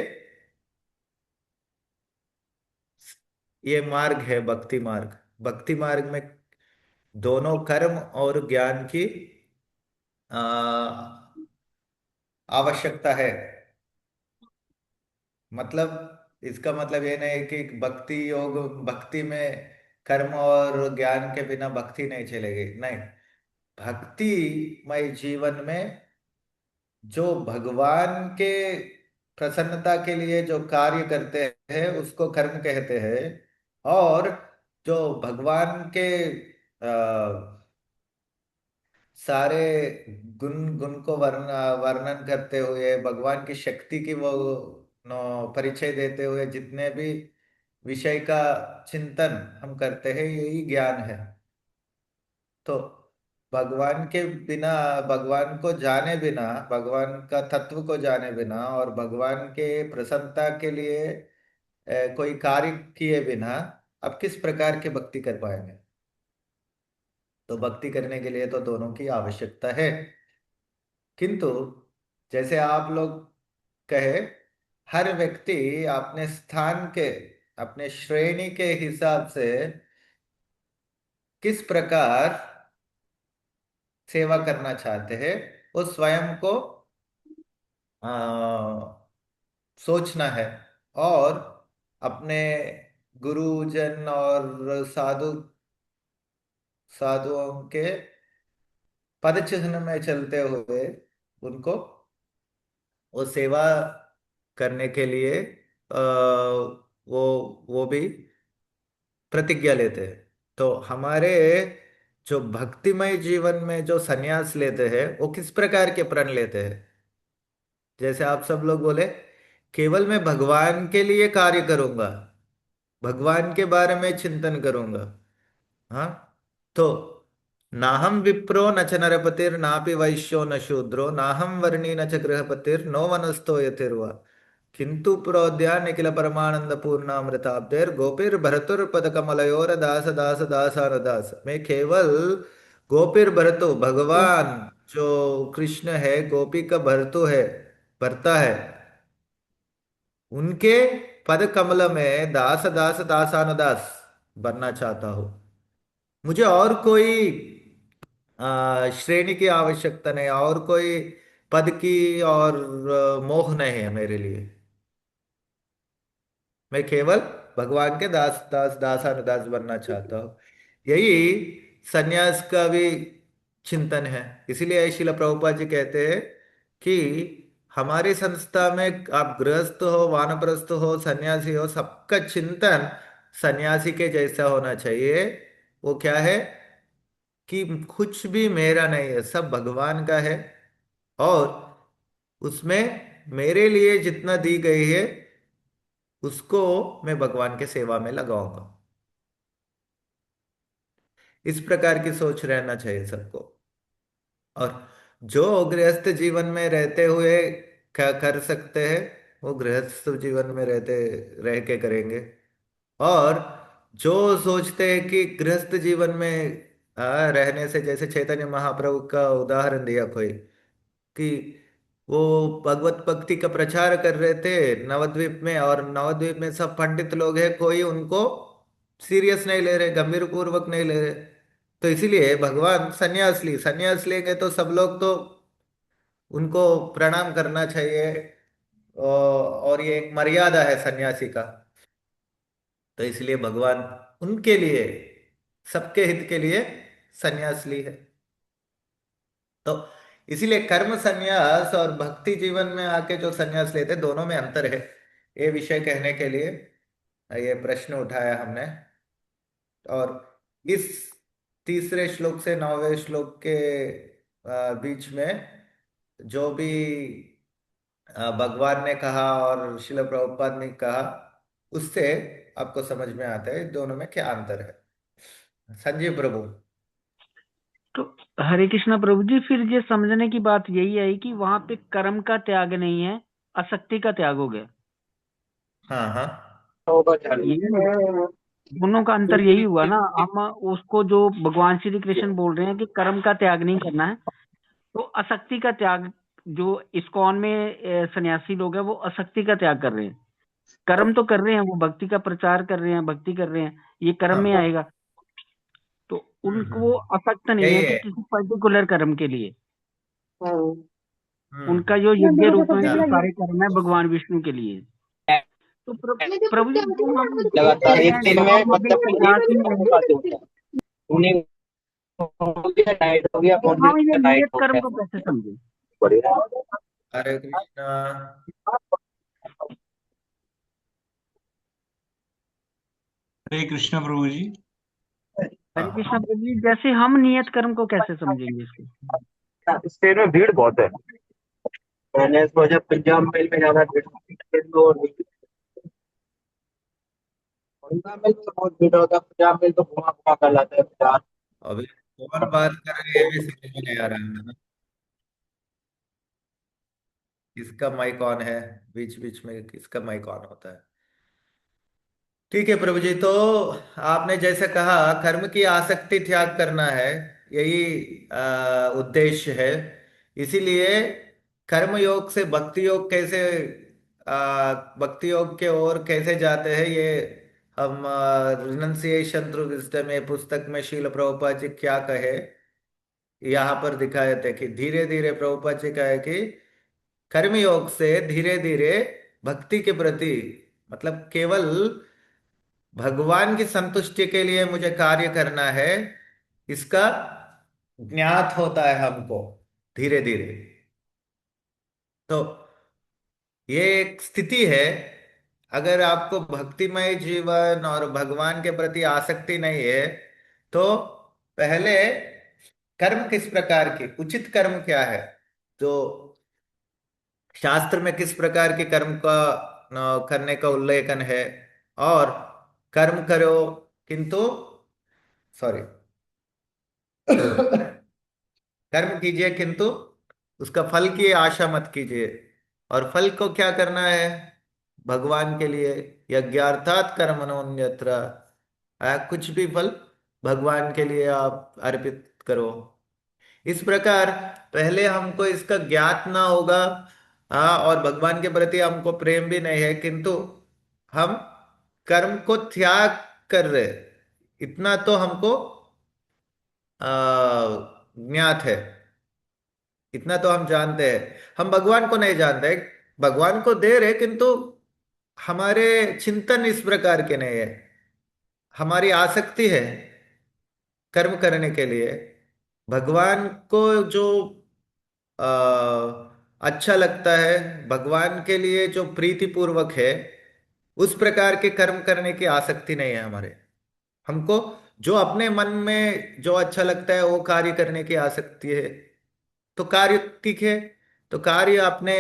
ये मार्ग है भक्ति मार्ग। भक्ति मार्ग में दोनों कर्म और ज्ञान की आ, आवश्यकता है। मतलब इसका मतलब ये नहीं कि भक्ति योग, भक्ति में कर्म और ज्ञान के बिना भक्ति नहीं चलेगी, नहीं। भक्तिमय जीवन में जो भगवान के प्रसन्नता के लिए जो कार्य करते हैं उसको कर्म कहते हैं। और जो भगवान के सारे गुण गुण को वर्णन करते हुए, भगवान की शक्ति की वो परिचय देते हुए जितने भी विषय का चिंतन हम करते हैं, यही ज्ञान है। तो भगवान के बिना, भगवान को जाने बिना, भगवान का तत्व को जाने बिना और भगवान के प्रसन्नता के लिए कोई कार्य किए बिना आप किस प्रकार की भक्ति कर पाएंगे। तो भक्ति करने के लिए तो दोनों की आवश्यकता है। किंतु जैसे आप लोग कहे, हर व्यक्ति अपने स्थान के, अपने श्रेणी के हिसाब से किस प्रकार सेवा करना चाहते हैं, वो स्वयं को सोचना है। और अपने गुरुजन और साधुओं के पद चिन्ह में चलते हुए उनको वो सेवा करने के लिए वो भी प्रतिज्ञा लेते हैं। तो हमारे जो भक्तिमय जीवन में जो सन्यास लेते हैं वो किस प्रकार के प्रण लेते हैं। जैसे आप सब लोग बोले, केवल मैं भगवान के लिए कार्य करूंगा, भगवान के बारे में चिंतन करूंगा। हाँ। तो नाहम विप्रो न च नरपतिर नापि वैश्यो न शूद्रो नाहम वर्णी न च गृहपतिर नो वनस्थो यतिर्वा किंतु प्रोद्या निखिल परमानंद पूर्णामृताब्देर गोपीर भरतुर पद कमलयोर दास दास दासार दास। मैं केवल गोपीर भरतु, भगवान जो कृष्ण है गोपी का भरतु है, भरता है, उनके पद कमल में दास दास दासानुदास बनना चाहता हूं। मुझे और कोई श्रेणी की आवश्यकता नहीं, और कोई पद की और मोह नहीं है मेरे लिए। मैं केवल भगवान के दास दास दासानुदास बनना चाहता हूँ। यही सन्यास का भी चिंतन है। इसीलिए श्रील प्रभुपाद जी कहते हैं कि हमारी संस्था में आप गृहस्थ हो, वानप्रस्थ हो, सन्यासी हो, सबका चिंतन सन्यासी के जैसा होना चाहिए। वो क्या है कि कुछ भी मेरा नहीं है, सब भगवान का है। और उसमें मेरे लिए जितना दी गई है उसको मैं भगवान के सेवा में लगाऊंगा। इस प्रकार की सोच रहना चाहिए सबको। और जो गृहस्थ जीवन में रहते हुए क्या कर सकते हैं, वो गृहस्थ जीवन में रहते रह के करेंगे। और जो सोचते हैं कि गृहस्थ जीवन में रहने से, जैसे चैतन्य महाप्रभु का उदाहरण दिया कोई, कि वो भगवत भक्ति का प्रचार कर रहे थे नवद्वीप में, और नवद्वीप में सब पंडित लोग हैं, कोई उनको सीरियस नहीं ले रहे, गंभीर पूर्वक नहीं ले रहे। तो इसीलिए भगवान संन्यास लेंगे तो सब लोग तो उनको प्रणाम करना चाहिए। और ये एक मर्यादा है सन्यासी का। तो इसलिए भगवान उनके लिए, सबके हित के लिए संन्यास ली है। तो इसीलिए कर्म संन्यास और भक्ति जीवन में आके जो संन्यास लेते, दोनों में अंतर है। ये विषय कहने के लिए ये प्रश्न उठाया हमने। और इस तीसरे श्लोक से 9वें श्लोक के बीच में जो भी भगवान ने कहा और शिल प्रभुपाद ने कहा, उससे आपको समझ में आता है दोनों में क्या अंतर है। संजीव प्रभु। तो हरे कृष्णा प्रभु जी, फिर ये समझने की बात यही है कि वहां पे कर्म का त्याग नहीं है, आसक्ति का त्याग हो गया। हाँ हाँ, दोनों का अंतर यही हुआ ना। हम उसको जो भगवान श्री कृष्ण बोल रहे हैं कि कर्म का त्याग नहीं करना है, तो आसक्ति का त्याग, जो इस्कॉन में सन्यासी लोग हैं वो आसक्ति का त्याग कर रहे हैं। कर्म तो कर रहे हैं, वो भक्ति का प्रचार कर रहे हैं, भक्ति कर रहे हैं, ये कर्म में आएगा। तो उनको आसक्त नहीं है कि किसी पर्टिकुलर कर्म के लिए। उनका जो यज्ञ रूप में जो कार्य कर्म है भगवान विष्णु के लिए। तो प्रभु जी लगातार एक दिन में मतलब उन्हें नाइट हो गया, नियत कर्म को कैसे समझे? हरे कृष्णा। हरे कृष्णा प्रभु जी। हरे कृष्णा प्रभु जी, जैसे हम नियत कर्म को कैसे समझेंगे इसको? इस ट्रेन में भीड़ बहुत है। मैंने इसको जब पंजाब मेल में जाना, बहुत भीड़ होता है। पंजाब मेल तो घुमा घुमा कर लाते हैं बाजार। अभी कौन बात कर रहे हैं ये भी समझ में नहीं आ रहा है। किसका माइक ऑन है? बीच बीच में किसका माइक ऑन होता है? ठीक है प्रभु जी। तो आपने जैसे कहा कर्म की आसक्ति त्याग करना है, यही उद्देश्य है। इसीलिए कर्म योग से भक्ति योग कैसे, भक्ति योग के ओर कैसे जाते हैं, ये हम रिनंसिएशन थ्रू विजडम में पुस्तक में शील प्रभुपाद जी क्या कहे यहाँ पर दिखाए थे, कि धीरे धीरे प्रभुपाद जी कहे कि कर्मयोग से धीरे धीरे भक्ति के प्रति, मतलब केवल भगवान की संतुष्टि के लिए मुझे कार्य करना है, इसका ज्ञात होता है हमको धीरे धीरे। तो ये एक स्थिति है। अगर आपको भक्तिमय जीवन और भगवान के प्रति आसक्ति नहीं है, तो पहले कर्म किस प्रकार की, उचित कर्म क्या है, जो शास्त्र में किस प्रकार के कर्म का करने का उल्लेखन है, और कर्म करो किंतु सॉरी कर्म कीजिए किंतु उसका फल की आशा मत कीजिए। और फल को क्या करना है? भगवान के लिए, यज्ञार्थात कर्मणोऽन्यत्र, कुछ भी फल भगवान के लिए आप अर्पित करो। इस प्रकार पहले हमको इसका ज्ञात ना होगा, और भगवान के प्रति हमको प्रेम भी नहीं है, किंतु हम कर्म को त्याग कर रहे, इतना तो हमको ज्ञात है, इतना तो हम जानते हैं। हम भगवान को नहीं जानते, भगवान को दे रहे किंतु हमारे चिंतन इस प्रकार के नहीं है। हमारी आसक्ति है कर्म करने के लिए, भगवान को जो अच्छा लगता है, भगवान के लिए जो प्रीति पूर्वक है, उस प्रकार के कर्म करने की आसक्ति नहीं है हमारे। हमको जो अपने मन में जो अच्छा लगता है वो कार्य करने की आसक्ति है। तो कार्य ठीक है, तो कार्य अपने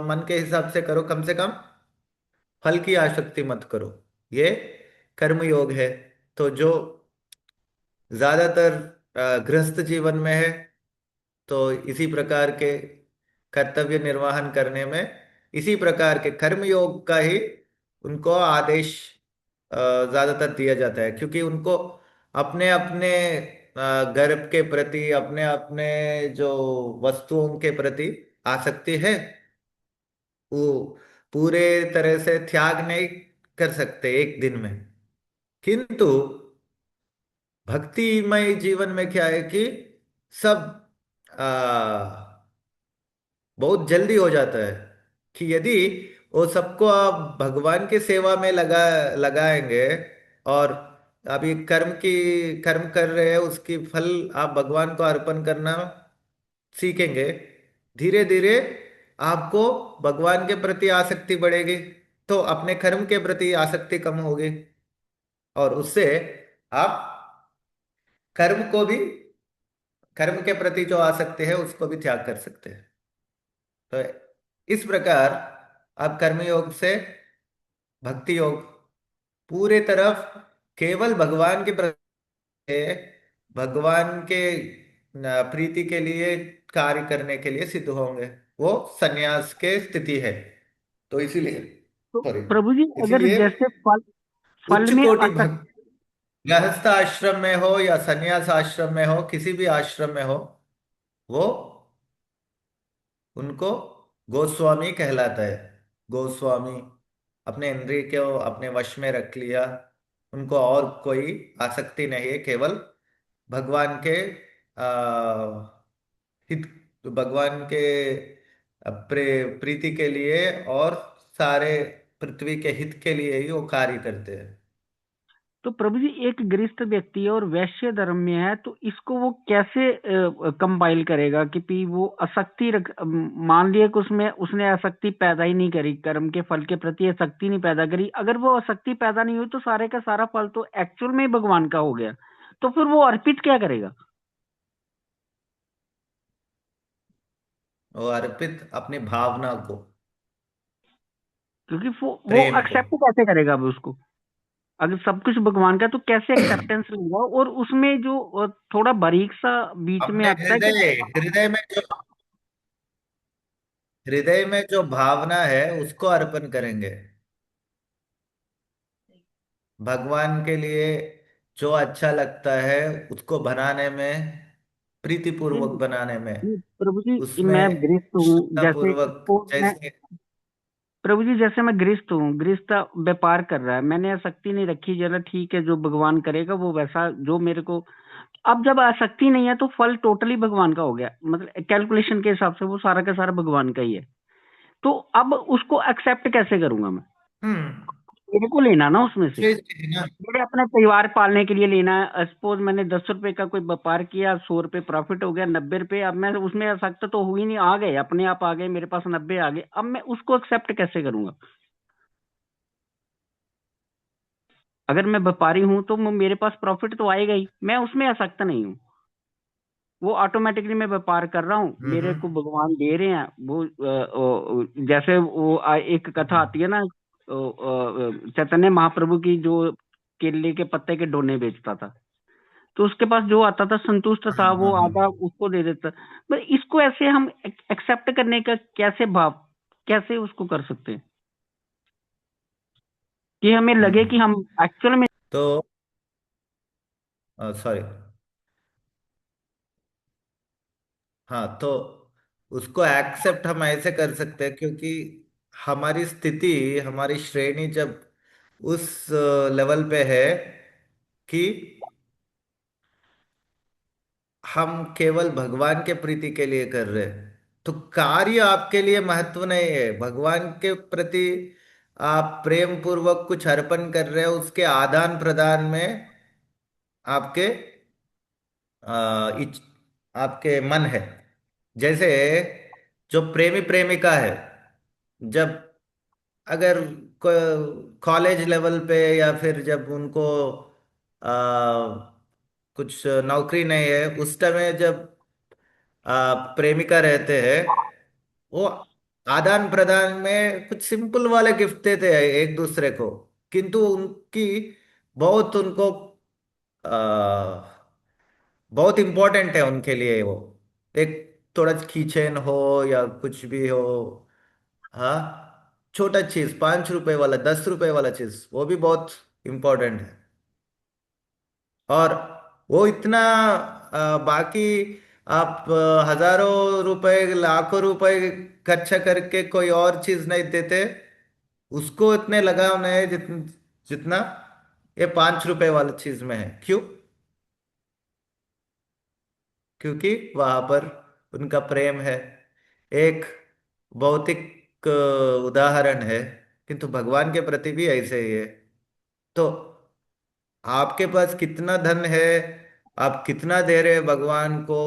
मन के हिसाब से करो, कम से कम फल की आसक्ति मत करो। ये कर्म योग है। तो जो ज्यादातर गृहस्थ जीवन में है, तो इसी प्रकार के कर्तव्य निर्वहन करने में इसी प्रकार के कर्म योग का ही उनको आदेश ज्यादातर दिया जाता है, क्योंकि उनको अपने अपने गर्भ के प्रति, अपने अपने जो वस्तुओं के प्रति आसक्ति है, वो पूरे तरह से त्याग नहीं कर सकते एक दिन में। किंतु भक्तिमय जीवन में क्या है कि सब बहुत जल्दी हो जाता है। कि यदि वो सबको आप भगवान की सेवा में लगाएंगे, और अभी कर्म कर रहे हैं, उसकी फल आप भगवान को अर्पण करना सीखेंगे, धीरे धीरे आपको भगवान के प्रति आसक्ति बढ़ेगी, तो अपने कर्म के प्रति आसक्ति कम होगी, और उससे आप कर्म को भी, कर्म के प्रति जो आसक्ति है उसको भी त्याग कर सकते हैं। तो इस प्रकार आप कर्मयोग से भक्ति योग पूरे तरफ केवल भगवान के प्रति, भगवान के प्रीति के लिए कार्य करने के लिए सिद्ध होंगे। वो संन्यास के स्थिति है। तो इसीलिए, तो सॉरी, प्रभु जी अगर इसीलिए जैसे फल फल उच्च में कोटि असक गृहस्थ आश्रम में हो या संन्यास आश्रम में हो, किसी भी आश्रम में हो, वो उनको गोस्वामी कहलाता है। गोस्वामी अपने इंद्रिय को अपने वश में रख लिया, उनको और कोई आसक्ति नहीं है, केवल भगवान के हित, भगवान के प्रीति के लिए और सारे पृथ्वी के हित के लिए ही वो कार्य करते हैं। तो प्रभु जी एक गृहस्थ व्यक्ति है और वैश्य धर्म में है, तो इसको वो कैसे कंपाइल करेगा कि भी वो आसक्ति मान लिया कि उसमें उसने आसक्ति पैदा ही नहीं करी, कर्म के फल के प्रति आसक्ति नहीं पैदा करी। अगर वो आसक्ति पैदा नहीं हुई तो सारे का सारा फल तो एक्चुअल में ही भगवान का हो गया, तो फिर वो अर्पित क्या करेगा? वो अर्पित अपनी भावना को, क्योंकि वो प्रेम को, एक्सेप्ट कैसे करेगा अब उसको? अगर सब कुछ भगवान का तो कैसे एक्सेप्टेंस लेगा? और उसमें जो थोड़ा बारीक सा बीच में अपने आता है कि हृदय में जो भावना है उसको अर्पण करेंगे भगवान के लिए। जो अच्छा लगता है उसको बनाने में, नहीं, प्रीतिपूर्वक बनाने में, नहीं, प्रभु जी उसमें मैं गृहस्थ हूँ, श्रद्धा जैसे पूर्वक, मैं जैसे। प्रभु जी जैसे मैं गृहस्थ हूँ, गृहस्थ व्यापार कर रहा है, मैंने आसक्ति नहीं रखी, जरा ठीक है, जो भगवान करेगा वो वैसा जो मेरे को। अब जब आसक्ति नहीं है तो फल टोटली भगवान का हो गया, मतलब कैलकुलेशन के हिसाब से वो सारा का सारा भगवान का ही है। तो अब उसको एक्सेप्ट कैसे करूंगा मैं? हम्म मेरे को लेना ना उसमें से, ठीक है ना। मेरे अपने परिवार पालने के लिए लेना है। सपोज मैंने 10 रुपए का कोई व्यापार किया, 100 रुपए प्रॉफिट हो गया, 90 रुपए, अब मैं उसमें आसक्त तो हुई नहीं, आ गए अपने आप, आ गए मेरे पास 90 आ गए, अब मैं उसको एक्सेप्ट कैसे करूंगा? अगर मैं व्यापारी हूं तो मेरे पास प्रॉफिट तो आएगा ही, मैं उसमें आसक्त नहीं हूँ, वो ऑटोमेटिकली मैं व्यापार कर रहा हूँ, मेरे को भगवान दे रहे हैं वो। जैसे वो एक कथा आती है ना, चैतन्य महाप्रभु की, जो केले के पत्ते के डोने बेचता था, तो उसके पास जो आता था संतुष्ट था, वो आधा उसको दे देता। पर इसको ऐसे हम एक्सेप्ट करने का कैसे भाव, कैसे उसको कर सकते हैं कि हमें लगे कि हम एक्चुअल में। तो सॉरी, हाँ, तो उसको एक्सेप्ट हम ऐसे कर सकते हैं, क्योंकि हमारी स्थिति, हमारी श्रेणी जब उस लेवल पे है कि हम केवल भगवान के प्रीति के लिए कर रहे हैं, तो कार्य आपके लिए महत्व नहीं है। भगवान के प्रति आप प्रेम पूर्वक कुछ अर्पण कर रहे हो, उसके आदान प्रदान में आपके आपके मन है। जैसे जो प्रेमी प्रेमिका है, जब अगर कॉलेज लेवल पे या फिर जब उनको आ, कुछ नौकरी नहीं है, उस टाइम जब प्रेमिका रहते हैं, वो आदान प्रदान में कुछ सिंपल वाले गिफ्ट देते हैं एक दूसरे को, किंतु उनकी बहुत उनको बहुत इंपॉर्टेंट है उनके लिए वो। एक थोड़ा कीचेन हो या कुछ भी हो, हाँ, छोटा चीज, 5 रुपए वाला, 10 रुपए वाला चीज, वो भी बहुत इंपॉर्टेंट है। और वो इतना बाकी आप हजारों रुपए, लाखों रुपए खर्चा करके कोई और चीज नहीं देते, उसको इतने लगाव नहीं है जितना ये 5 रुपए वाला चीज में है। क्यों? क्योंकि वहां पर उनका प्रेम है। एक भौतिक उदाहरण है, किंतु भगवान के प्रति भी ऐसे ही है। तो आपके पास कितना धन है, आप कितना दे रहे हैं भगवान को,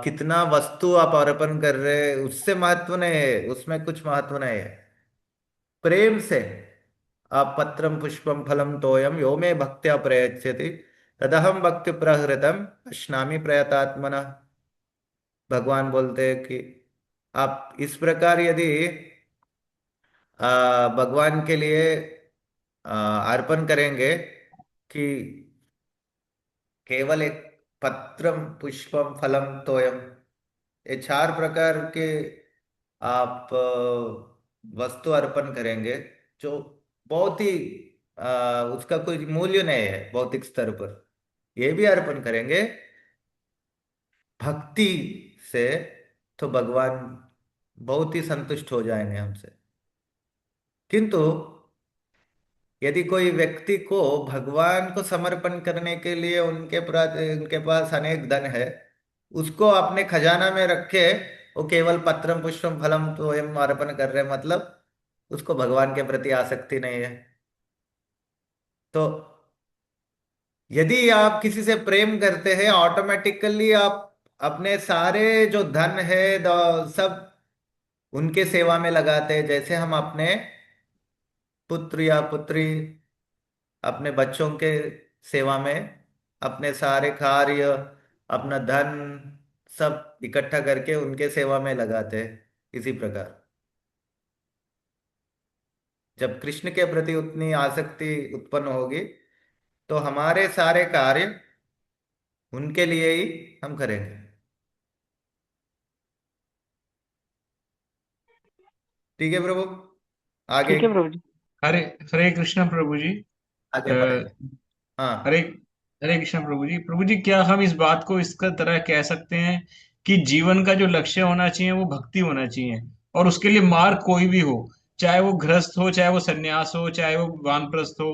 कितना वस्तु आप अर्पण कर रहे हैं, उससे महत्व नहीं है, उसमें कुछ महत्व नहीं है। प्रेम से आप पत्रम पुष्पम फलम तोयम यो मे भक्त्या प्रयच्छति तदहम भक्ति प्रहृतम अश्नामि प्रयतात्मना। भगवान बोलते हैं कि आप इस प्रकार यदि भगवान के लिए अर्पण करेंगे कि केवल एक पत्रम पुष्पम फलम तोयम, ये 4 प्रकार के आप वस्तु अर्पण करेंगे, जो बहुत ही उसका कोई मूल्य नहीं है भौतिक स्तर पर, ये भी अर्पण करेंगे भक्ति से, तो भगवान बहुत ही संतुष्ट हो जाएंगे हमसे। किंतु यदि कोई व्यक्ति को भगवान को समर्पण करने के लिए उनके पास अनेक धन है, उसको अपने खजाना में रखे, वो केवल पत्रम पुष्पम फलम तो एम अर्पण कर रहे, मतलब उसको भगवान के प्रति आसक्ति नहीं है। तो यदि आप किसी से प्रेम करते हैं, ऑटोमेटिकली आप अपने सारे जो धन है सब उनके सेवा में लगाते हैं। जैसे हम अपने पुत्र या पुत्री, अपने बच्चों के सेवा में अपने सारे कार्य, अपना धन सब इकट्ठा करके उनके सेवा में लगाते हैं। इसी प्रकार जब कृष्ण के प्रति उतनी आसक्ति उत्पन्न होगी, तो हमारे सारे कार्य उनके लिए ही हम करेंगे। ठीक है प्रभु, आगे ठीक है प्रभु जी। हरे हरे कृष्ण प्रभु जी। आगे अ, बढ़ेगा। हाँ। हरे हरे कृष्ण प्रभु जी। प्रभु जी, क्या हम इस बात को इसका तरह कह सकते हैं कि जीवन का जो लक्ष्य होना चाहिए वो भक्ति होना चाहिए, और उसके लिए मार्ग कोई भी हो, चाहे वो गृहस्थ हो, चाहे वो सन्यास हो, चाहे वो वानप्रस्थ हो,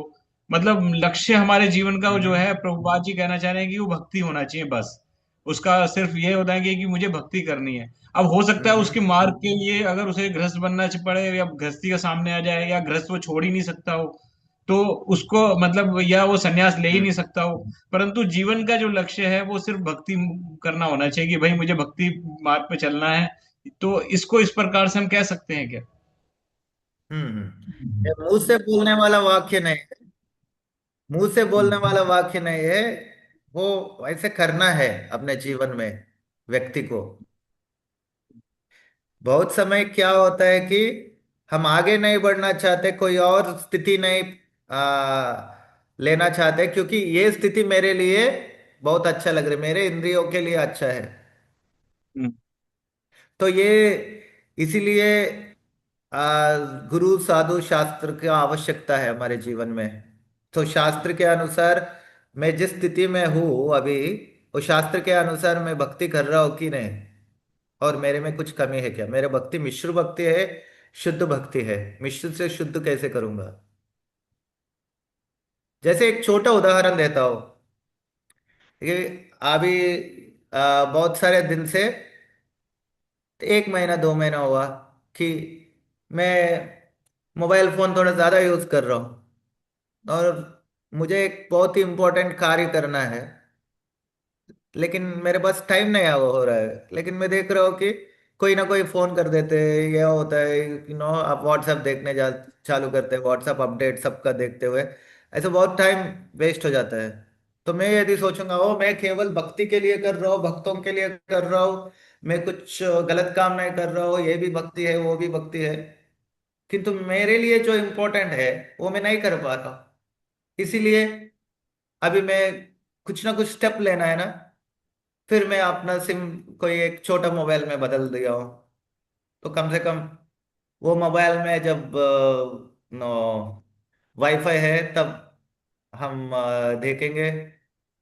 मतलब लक्ष्य हमारे जीवन का वो जो है, प्रभुपाद जी कहना चाह रहे हैं कि वो भक्ति होना चाहिए बस। उसका सिर्फ ये होता है कि मुझे भक्ति करनी है। अब हो सकता है उसके मार्ग के लिए अगर उसे गृहस्थ बनना पड़े, या गृहस्थी का सामने आ जाए, या गृहस्थ वो छोड़ ही नहीं सकता हो, तो उसको मतलब, या वो सन्यास ले ही नहीं सकता हो, परंतु जीवन का जो लक्ष्य है वो सिर्फ भक्ति करना होना चाहिए कि भाई मुझे भक्ति मार्ग पे चलना है। तो इसको इस प्रकार से हम कह सकते हैं क्या? ये मुंह से बोलने वाला वाक्य नहीं है, मुंह से बोलने वाला वाक्य नहीं है, वो ऐसे करना है अपने जीवन में व्यक्ति को। बहुत समय क्या होता है कि हम आगे नहीं बढ़ना चाहते, कोई और स्थिति नहीं लेना चाहते, क्योंकि ये स्थिति मेरे लिए बहुत अच्छा लग रहा है, मेरे इंद्रियों के लिए अच्छा है। हम्म। तो ये इसीलिए गुरु साधु शास्त्र की आवश्यकता है हमारे जीवन में। तो शास्त्र के अनुसार मैं जिस स्थिति में हूँ अभी, वो शास्त्र के अनुसार मैं भक्ति कर रहा हूँ कि नहीं, और मेरे में कुछ कमी है क्या, मेरे भक्ति मिश्र भक्ति है, शुद्ध भक्ति है, मिश्र से शुद्ध कैसे करूंगा। जैसे एक छोटा उदाहरण देता हूँ कि अभी बहुत सारे दिन से, 1 महीना 2 महीना हुआ कि मैं मोबाइल फोन थोड़ा ज्यादा यूज कर रहा हूँ, और मुझे एक बहुत ही इंपॉर्टेंट कार्य करना है, लेकिन मेरे पास टाइम नहीं आ हो रहा है। लेकिन मैं देख रहा हूँ कि कोई ना कोई फोन कर देते हैं, यह होता है आप व्हाट्सएप देखने जा चालू करते हैं, व्हाट्सएप अपडेट सबका देखते हुए ऐसे बहुत टाइम वेस्ट हो जाता है। तो मैं यदि सोचूंगा ओ मैं केवल भक्ति के लिए कर रहा हूँ, भक्तों के लिए कर रहा हूँ, मैं कुछ गलत काम नहीं कर रहा हूँ, ये भी भक्ति है वो भी भक्ति है, किंतु मेरे लिए जो इम्पोर्टेंट है वो मैं नहीं कर पा रहा। इसीलिए अभी मैं कुछ ना कुछ स्टेप लेना है ना, फिर मैं अपना सिम कोई एक छोटा मोबाइल में बदल दिया हूँ, तो कम से कम वो मोबाइल में जब वाईफाई है तब हम देखेंगे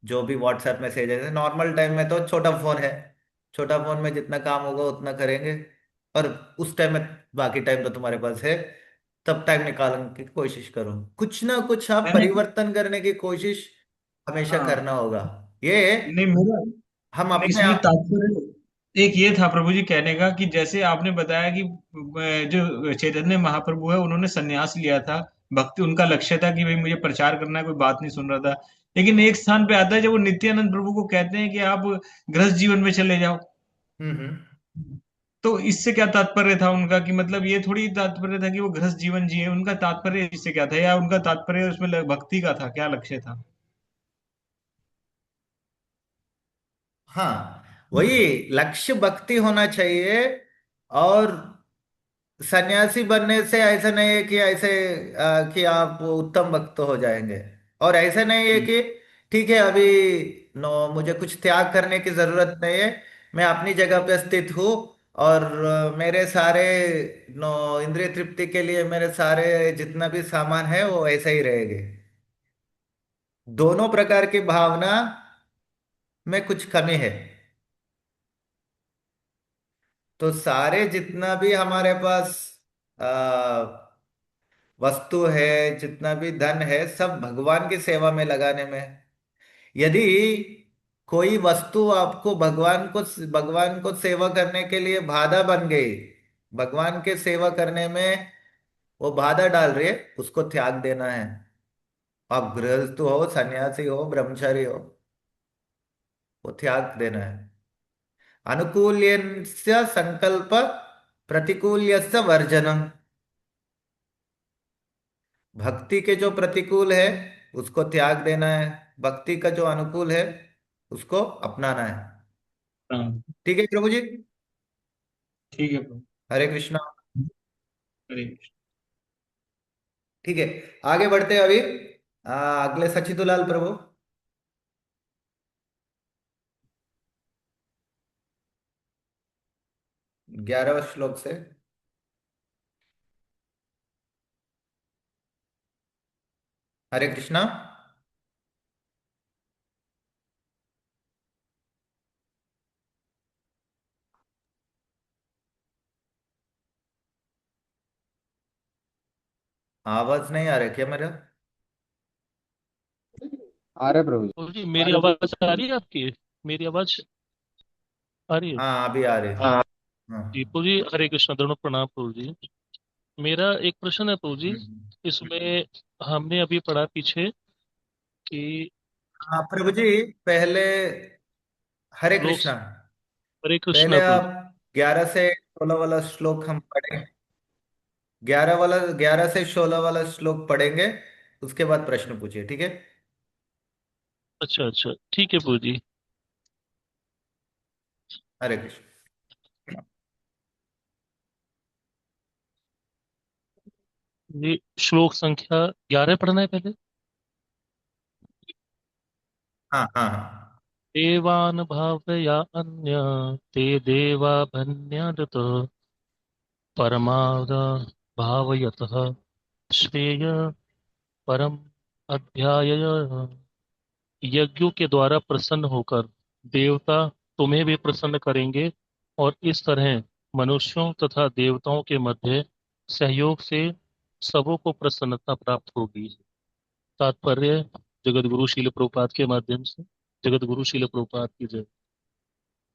जो भी व्हाट्सएप मैसेज है। नॉर्मल टाइम में तो छोटा फोन है, छोटा फोन में जितना काम होगा उतना करेंगे। और उस टाइम में, बाकी टाइम तो तुम्हारे पास है, तब टाइम निकालने की कोशिश करो। कुछ ना कुछ आप मैंने परिवर्तन करने की कोशिश हमेशा हाँ करना होगा। ये नहीं मेरा हम अपने इसमें आप। तात्पर्य एक ये था प्रभु जी कहने का कि जैसे आपने बताया कि जो चैतन्य महाप्रभु है उन्होंने संन्यास लिया था, भक्ति उनका लक्ष्य था कि भाई मुझे प्रचार करना है, कोई बात नहीं सुन रहा था। लेकिन एक स्थान पे आता है जब वो नित्यानंद प्रभु को कहते हैं कि आप गृहस्थ जीवन में चले जाओ। हम्म। तो इससे क्या तात्पर्य था उनका कि मतलब ये थोड़ी तात्पर्य था कि वो गृहस्थ जीवन जिए, उनका तात्पर्य इससे क्या था, या उनका तात्पर्य उसमें भक्ति का था, क्या लक्ष्य था? हाँ, वही लक्ष्य भक्ति होना चाहिए। और सन्यासी बनने से ऐसा नहीं है कि ऐसे कि आप उत्तम भक्त हो जाएंगे। और ऐसा नहीं है कि ठीक है अभी नो मुझे कुछ त्याग करने की जरूरत नहीं है, मैं अपनी जगह पे स्थित हूँ। और मेरे सारे नो इंद्रिय तृप्ति के लिए मेरे सारे जितना भी सामान है वो ऐसे ही रहेंगे। दोनों प्रकार की भावना में कुछ कमी है। तो सारे जितना भी हमारे पास वस्तु है, जितना भी धन है, सब भगवान की सेवा में लगाने में है। यदि कोई वस्तु आपको भगवान को सेवा करने के लिए बाधा बन गई, भगवान के सेवा करने में वो बाधा डाल रही है, उसको त्याग देना है। आप गृहस्थ हो, सन्यासी हो, ब्रह्मचारी हो, वो त्याग देना है। अनुकूल्यस्य संकल्प, प्रतिकूल्यस्य वर्जनम। भक्ति के जो प्रतिकूल है उसको त्याग देना है, भक्ति का जो अनुकूल है उसको अपनाना है। हाँ ठीक है प्रभु जी। ठीक है प्रभु। हरे कृष्णा। हरे ठीक है, आगे बढ़ते हैं अभी। अगले सचिदुलाल प्रभु, 11वें श्लोक से। हरे कृष्णा। आवाज नहीं आ रहा क्या मेरा? आ रहे प्रभु जी। प्रभु जी मेरी आवाज आ रही है आपकी? मेरी आवाज आ रही है? हाँ, अभी आ रही है। हाँ जी हाँ। प्रभु जी, हरे कृष्ण, दोनों प्रणाम प्रभु जी। मेरा एक प्रश्न है प्रभु जी। हम्म। इसमें हमने अभी पढ़ा पीछे कि हाँ प्रभु जी, पहले हरे लोग, कृष्णा, हरे पहले कृष्ण प्रभु आप जी। 11 से 16 वाला श्लोक हम पढ़ें। 11 से 16 वाला श्लोक पढ़ेंगे, उसके बाद प्रश्न पूछिए, ठीक है? अच्छा अच्छा, ठीक है प्रभु जी। हरे कृष्ण। ये श्लोक संख्या 11 पढ़ना है पहले। हाँ हाँ हाँ। देवान भावया अन्य ते देवा भन्यदत परमाद भावयतः श्रेय परम अध्याय। यज्ञों के द्वारा प्रसन्न होकर देवता तुम्हें भी प्रसन्न करेंगे, और इस तरह मनुष्यों तथा देवताओं के मध्य सहयोग से सबों को प्रसन्नता प्राप्त होगी। तात्पर्य जगत गुरु शील प्रभुपाद के माध्यम से। जगत गुरु शील प्रभुपाद की जय।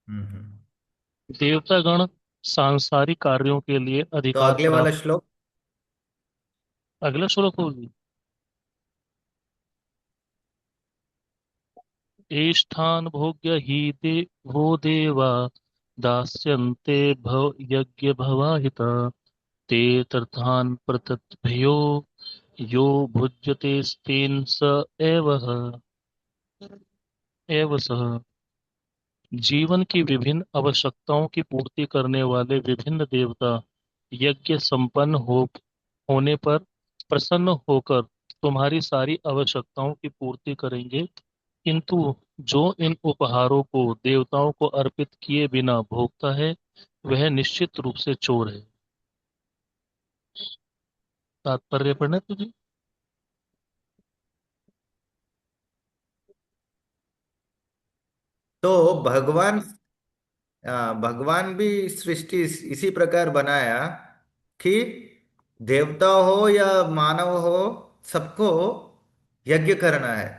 हम्म। देवतागण सांसारिक कार्यों के लिए तो अधिकार अगले वाला प्राप्त। श्लोक। अगला श्लोक होगी, एष्ठान भोग्य ही वो देवा दास्यन्ते भव यज्ञ भवाहिता ते तर्थान प्रतभ्यो यो भुज्यते स्तेन स एव सः। जीवन की विभिन्न आवश्यकताओं की पूर्ति करने वाले विभिन्न देवता यज्ञ संपन्न होने पर प्रसन्न होकर तुम्हारी सारी आवश्यकताओं की पूर्ति करेंगे, किंतु जो इन उपहारों को देवताओं को अर्पित किए बिना भोगता है वह निश्चित रूप से चोर है। तात्पर्य पढ़ना तुझे। तो भगवान भी सृष्टि इसी प्रकार बनाया कि देवता हो या मानव हो, सबको यज्ञ करना है।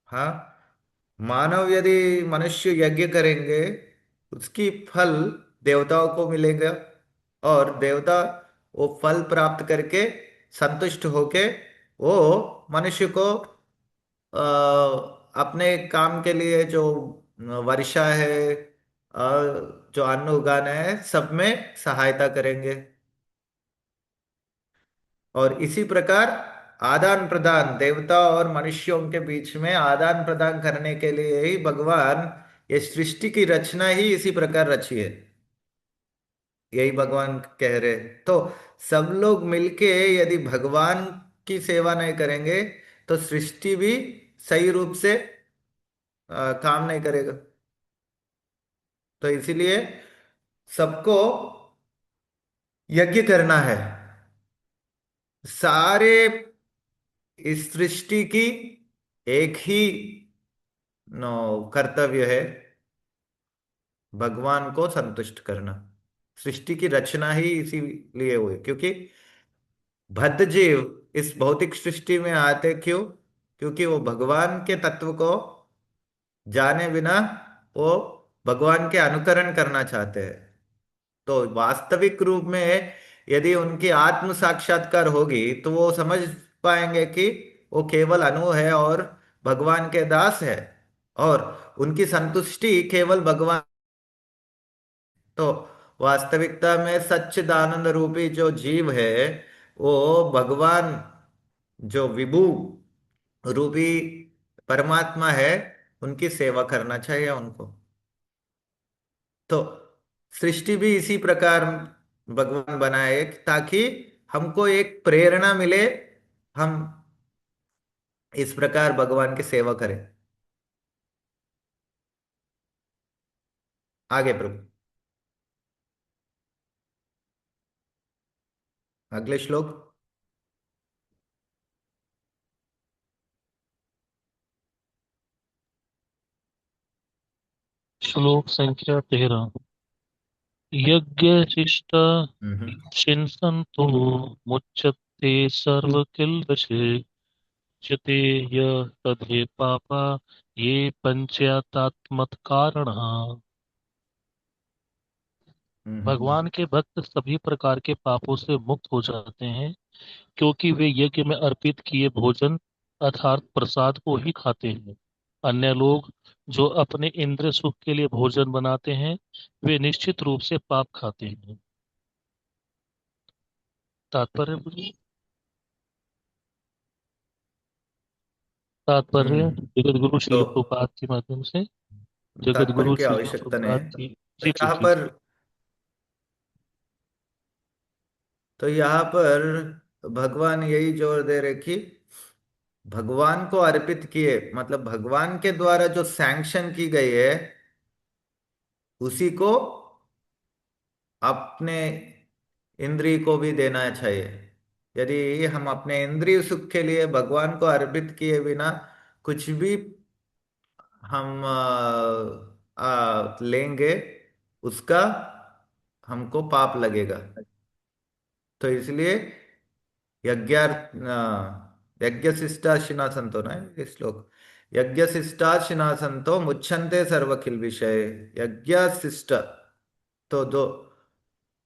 हाँ, मानव यदि मनुष्य यज्ञ करेंगे, उसकी फल देवताओं को मिलेगा, और देवता वो फल प्राप्त करके संतुष्ट होके वो मनुष्य को अपने काम के लिए जो वर्षा है, जो अन्न उगाना है, सब में सहायता करेंगे। और इसी प्रकार आदान प्रदान देवता और मनुष्यों के बीच में आदान प्रदान करने के लिए ही भगवान ये सृष्टि की रचना ही इसी प्रकार रची है, यही भगवान कह रहे। तो सब लोग मिलके यदि भगवान की सेवा नहीं करेंगे तो सृष्टि भी सही रूप से काम नहीं करेगा। तो इसीलिए सबको यज्ञ करना है। सारे इस सृष्टि की एक ही कर्तव्य है, भगवान को संतुष्ट करना। सृष्टि की रचना ही इसीलिए हुई, क्योंकि बद्ध जीव इस भौतिक सृष्टि में आते क्यों? क्योंकि वो भगवान के तत्व को जाने बिना वो भगवान के अनुकरण करना चाहते हैं। तो वास्तविक रूप में यदि उनकी आत्म साक्षात्कार होगी तो वो समझ पाएंगे कि वो केवल अणु है और भगवान के दास है, और उनकी संतुष्टि केवल भगवान। तो वास्तविकता में सच्चिदानंद रूपी जो जीव है, वो भगवान जो विभु रूपी परमात्मा है, उनकी सेवा करना चाहिए उनको। तो सृष्टि भी इसी प्रकार भगवान बनाए ताकि हमको एक प्रेरणा मिले, हम इस प्रकार भगवान की सेवा करें। आगे प्रभु, अगले श्लोक। श्लोक संख्या 13। यज्ञ शिष्ट शिंसन्तो मुच्यते सर्वकिल्बिषे चिते य तद्धे पापा ये पंचयातात्मत्कारणः। भगवान के भक्त सभी प्रकार के पापों से मुक्त हो जाते हैं, क्योंकि वे यज्ञ में अर्पित किए भोजन अर्थात प्रसाद को ही खाते हैं। अन्य लोग जो अपने इंद्रिय सुख के लिए भोजन बनाते हैं, वे निश्चित रूप से पाप खाते हैं। तात्पर्य तात्पर्य जगत गुरु श्रील तो प्रभुपाद के माध्यम से, जगत तात्पर्य गुरु की श्रील आवश्यकता नहीं प्रभुपाद है। की। तो जी जी यहाँ जी। पर तो यहाँ पर भगवान यही जोर दे रहे कि भगवान को अर्पित किए, मतलब भगवान के द्वारा जो सैंक्शन की गई है, उसी को अपने इंद्रिय को भी देना चाहिए। यदि हम अपने इंद्रिय सुख के लिए भगवान को अर्पित किए बिना कुछ भी हम लेंगे, उसका हमको पाप लगेगा। तो इसलिए यज्ञशिष्टाशिनासंतो ना ये श्लोक, यज्ञशिष्टाशिनासंतो मुच्छन्ते सर्वकिल विषय। यज्ञशिष्ट तो जो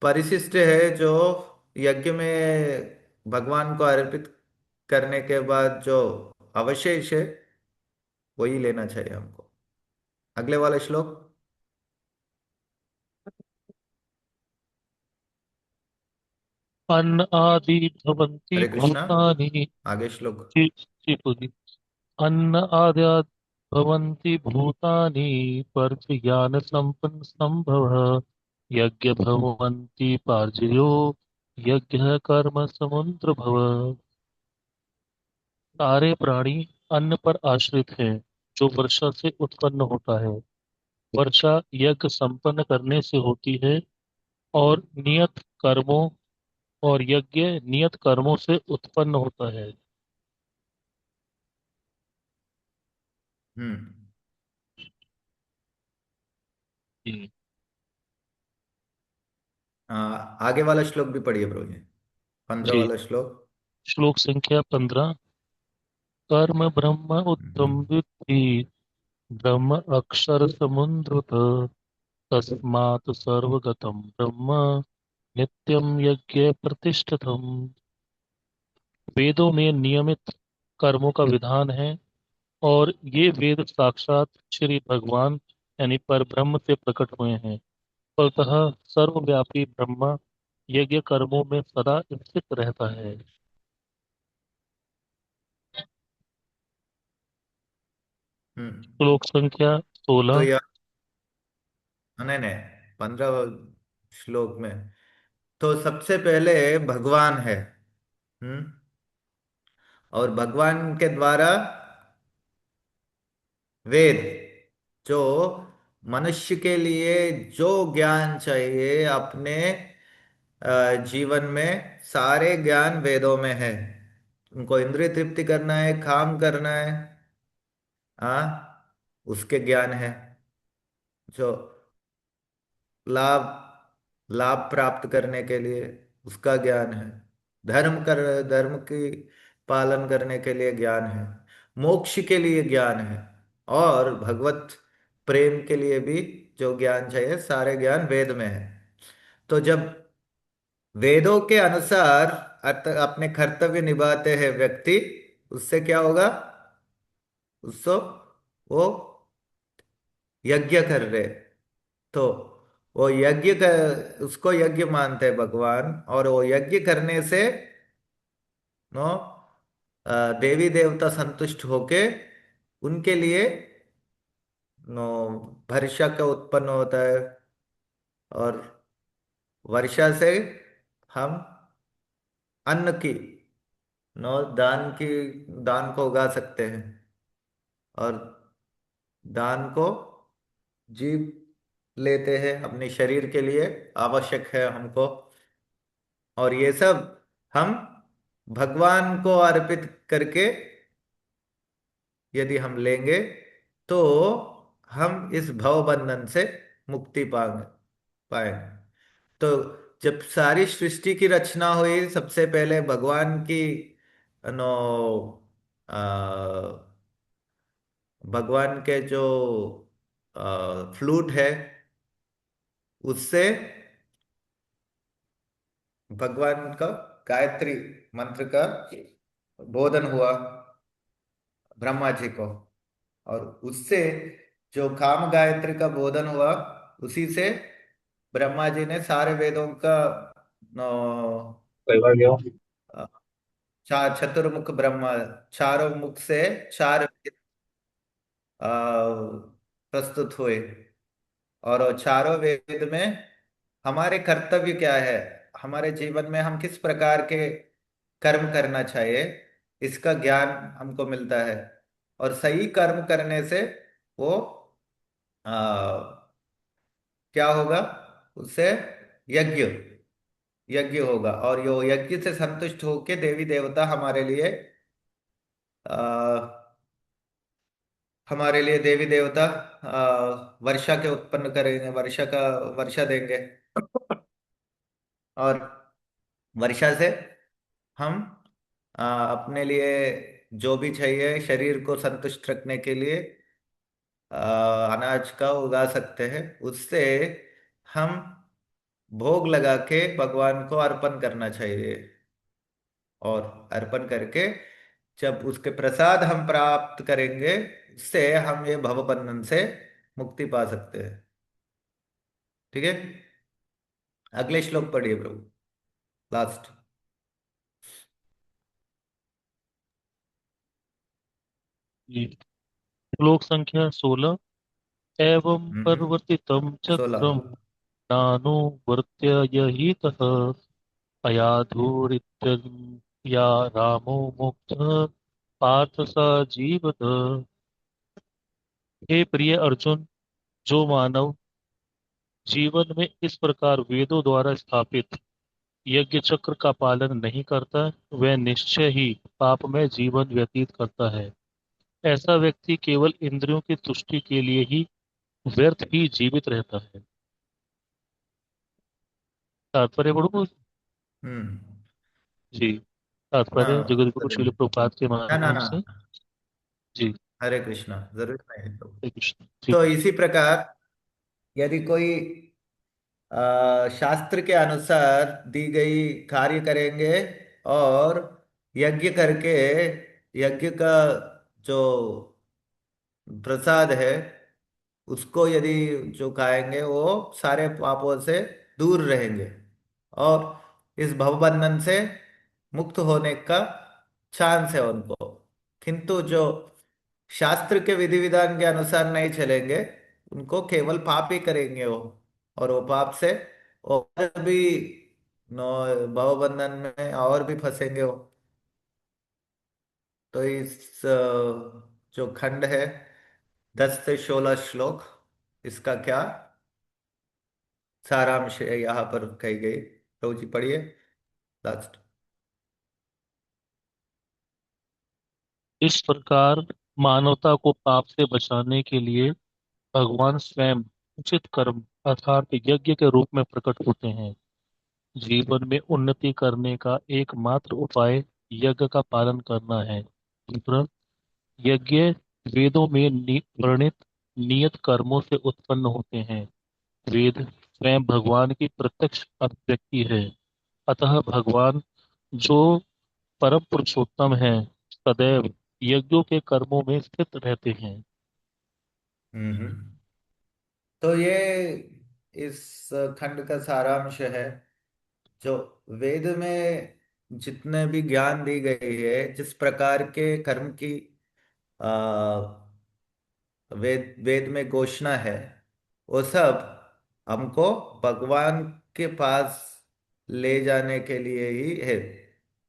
परिशिष्ट है, जो यज्ञ में भगवान को अर्पित करने के बाद जो अवशेष है, वही लेना चाहिए हमको। अगले वाले श्लोक। अन्न आदि भवन्ति हरे कृष्णा, भूतानि। आगे श्लोक। जी जी पूजी। अन्न आदि भवन्ति भूतानि पर्जन्य संपन्न संभवः यज्ञ भवन्ति पार्जयो यज्ञ कर्म समुद्र भव। सारे प्राणी अन्न पर आश्रित हैं, जो वर्षा से उत्पन्न होता है। वर्षा यज्ञ संपन्न करने से होती है और नियत कर्मों और यज्ञ नियत कर्मों से उत्पन्न होता है। हम्म। जी। आगे वाला श्लोक भी पढ़िए प्रभु जी, 15 जी। वाला श्लोक। श्लोक संख्या 15। कर्म ब्रह्म उत्तम हम्म। विद्धि ब्रह्म अक्षर समुद्रत तस्मात् सर्वगतं ब्रह्म नित्यं यज्ञ प्रतिष्ठितम्। वेदों में नियमित कर्मों का विधान है और ये वेद साक्षात श्री भगवान यानी परब्रह्म से प्रकट हुए हैं। फलतः सर्वव्यापी ब्रह्म यज्ञ कर्मों में सदा स्थित रहता है। हम्म। श्लोक संख्या तो 16। यह, नहीं नहीं, 15 श्लोक में तो सबसे पहले भगवान है। हम्म। और भगवान के द्वारा वेद, जो मनुष्य के लिए जो ज्ञान चाहिए अपने जीवन में, सारे ज्ञान वेदों में है। उनको इंद्रिय तृप्ति करना है, काम करना है, उसके ज्ञान है। जो लाभ लाभ प्राप्त करने के लिए उसका ज्ञान है। धर्म की पालन करने के लिए ज्ञान है। मोक्ष के लिए ज्ञान है। और भगवत प्रेम के लिए भी जो ज्ञान चाहिए, सारे ज्ञान वेद में है। तो जब वेदों के अनुसार अपने कर्तव्य निभाते हैं व्यक्ति, उससे क्या होगा? उसको वो यज्ञ कर रहे, तो वो यज्ञ का, उसको यज्ञ मानते हैं भगवान। और वो यज्ञ करने से नो देवी देवता संतुष्ट होके उनके लिए नो वर्षा का उत्पन्न होता है। और वर्षा से हम अन्न की नो दान को उगा सकते हैं। और दान को जीव लेते हैं, अपने शरीर के लिए आवश्यक है हमको। और ये सब हम भगवान को अर्पित करके यदि हम लेंगे, तो हम इस भव बंधन से मुक्ति पाएंगे। तो जब सारी सृष्टि की रचना हुई, सबसे पहले भगवान की नो भगवान के जो फ्लूट है, उससे भगवान का गायत्री मंत्र का बोधन हुआ ब्रह्मा जी को। और उससे जो काम गायत्री का बोधन हुआ, उसी से ब्रह्मा जी ने सारे वेदों का चार चतुर्मुख ब्रह्मा, चारों मुख से चार वेद प्रस्तुत हुए। और वो चारों वेद में हमारे कर्तव्य क्या है, हमारे जीवन में हम किस प्रकार के कर्म करना चाहिए, इसका ज्ञान हमको मिलता है। और सही कर्म करने से वो क्या होगा? उससे यज्ञ यज्ञ होगा। और यो यज्ञ से संतुष्ट होके देवी देवता हमारे लिए देवी देवता वर्षा के उत्पन्न करेंगे, वर्षा देंगे। और वर्षा से हम अपने लिए जो भी चाहिए शरीर को संतुष्ट रखने के लिए अनाज का उगा सकते हैं। उससे हम भोग लगा के भगवान को अर्पण करना चाहिए। और अर्पण करके जब उसके प्रसाद हम प्राप्त करेंगे, उससे हम ये भवबंधन से मुक्ति पा सकते हैं। ठीक है, अगले श्लोक पढ़िए प्रभु, लास्ट। जी। श्लोक संख्या 16। एवं परिवर्तितं 16। चक्रं नानुवर्त्य यहितः अयाधुरित्यया रामो मुक्तः पार्थ स जीवत। हे प्रिय अर्जुन, जो मानव जीवन में इस प्रकार वेदों द्वारा स्थापित यज्ञ चक्र का पालन नहीं करता, वह निश्चय ही पाप में जीवन व्यतीत करता है। ऐसा व्यक्ति केवल इंद्रियों की तुष्टि के लिए ही व्यर्थ ही जीवित रहता है। तात्पर्य पढ़ो हम्म। जी। तात्पर्य हाँ, जगत गुरु श्रील प्रभुपाद के ना ना माध्यम ना, से। जी। हरे कृष्णा, जरूर नहीं तो। हरे कृष्ण। ठीक तो है। इसी प्रकार यदि कोई शास्त्र के अनुसार दी गई कार्य करेंगे और यज्ञ करके यज्ञ का जो प्रसाद है उसको यदि जो खाएंगे वो सारे पापों से दूर रहेंगे और इस भवबंधन से मुक्त होने का चांस है उनको। किंतु जो शास्त्र के विधि विधान के अनुसार नहीं चलेंगे उनको केवल पाप ही करेंगे वो, और वो पाप से और भी नो भवबंधन में और भी फंसेंगे वो। तो इस जो खंड है 10 से 16 श्लोक, इसका क्या सारांश है यहाँ पर कही गई। प्रभु जी पढ़िए लास्ट। इस प्रकार मानवता को पाप से बचाने के लिए भगवान स्वयं उचित कर्म अर्थात यज्ञ के रूप में प्रकट होते हैं। जीवन में उन्नति करने का एकमात्र उपाय यज्ञ का पालन करना है। दूसरा, यज्ञ वेदों में वर्णित नियत कर्मों से उत्पन्न होते हैं। वेद स्वयं भगवान की प्रत्यक्ष अभिव्यक्ति है। अतः भगवान जो परम पुरुषोत्तम है सदैव यज्ञों के कर्मों में स्थित रहते हैं। तो ये इस खंड का सारांश है। जो वेद में जितने भी ज्ञान दी गई है, जिस प्रकार के कर्म की आ, वेद वेद में घोषणा है, वो सब हमको भगवान के पास ले जाने के लिए ही है।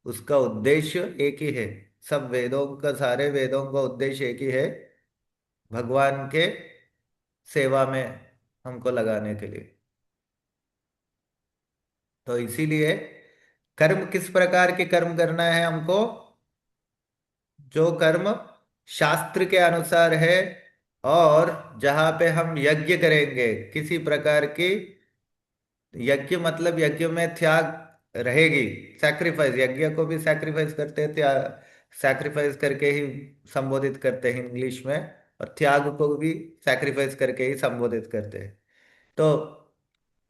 उसका उद्देश्य एक ही है। सब वेदों का, सारे वेदों का उद्देश्य एक ही है, भगवान के सेवा में हमको लगाने के लिए। तो इसीलिए कर्म किस प्रकार के कर्म करना है हमको, जो कर्म शास्त्र के अनुसार है, और जहां पे हम यज्ञ करेंगे किसी प्रकार की, यज्ञ मतलब यज्ञ में त्याग रहेगी, सैक्रिफाइस, यज्ञ को भी सैक्रिफाइस करते हैं, त्याग सैक्रिफाइस करके ही संबोधित करते हैं इंग्लिश में, और त्याग को भी सैक्रिफाइस करके ही संबोधित करते हैं। तो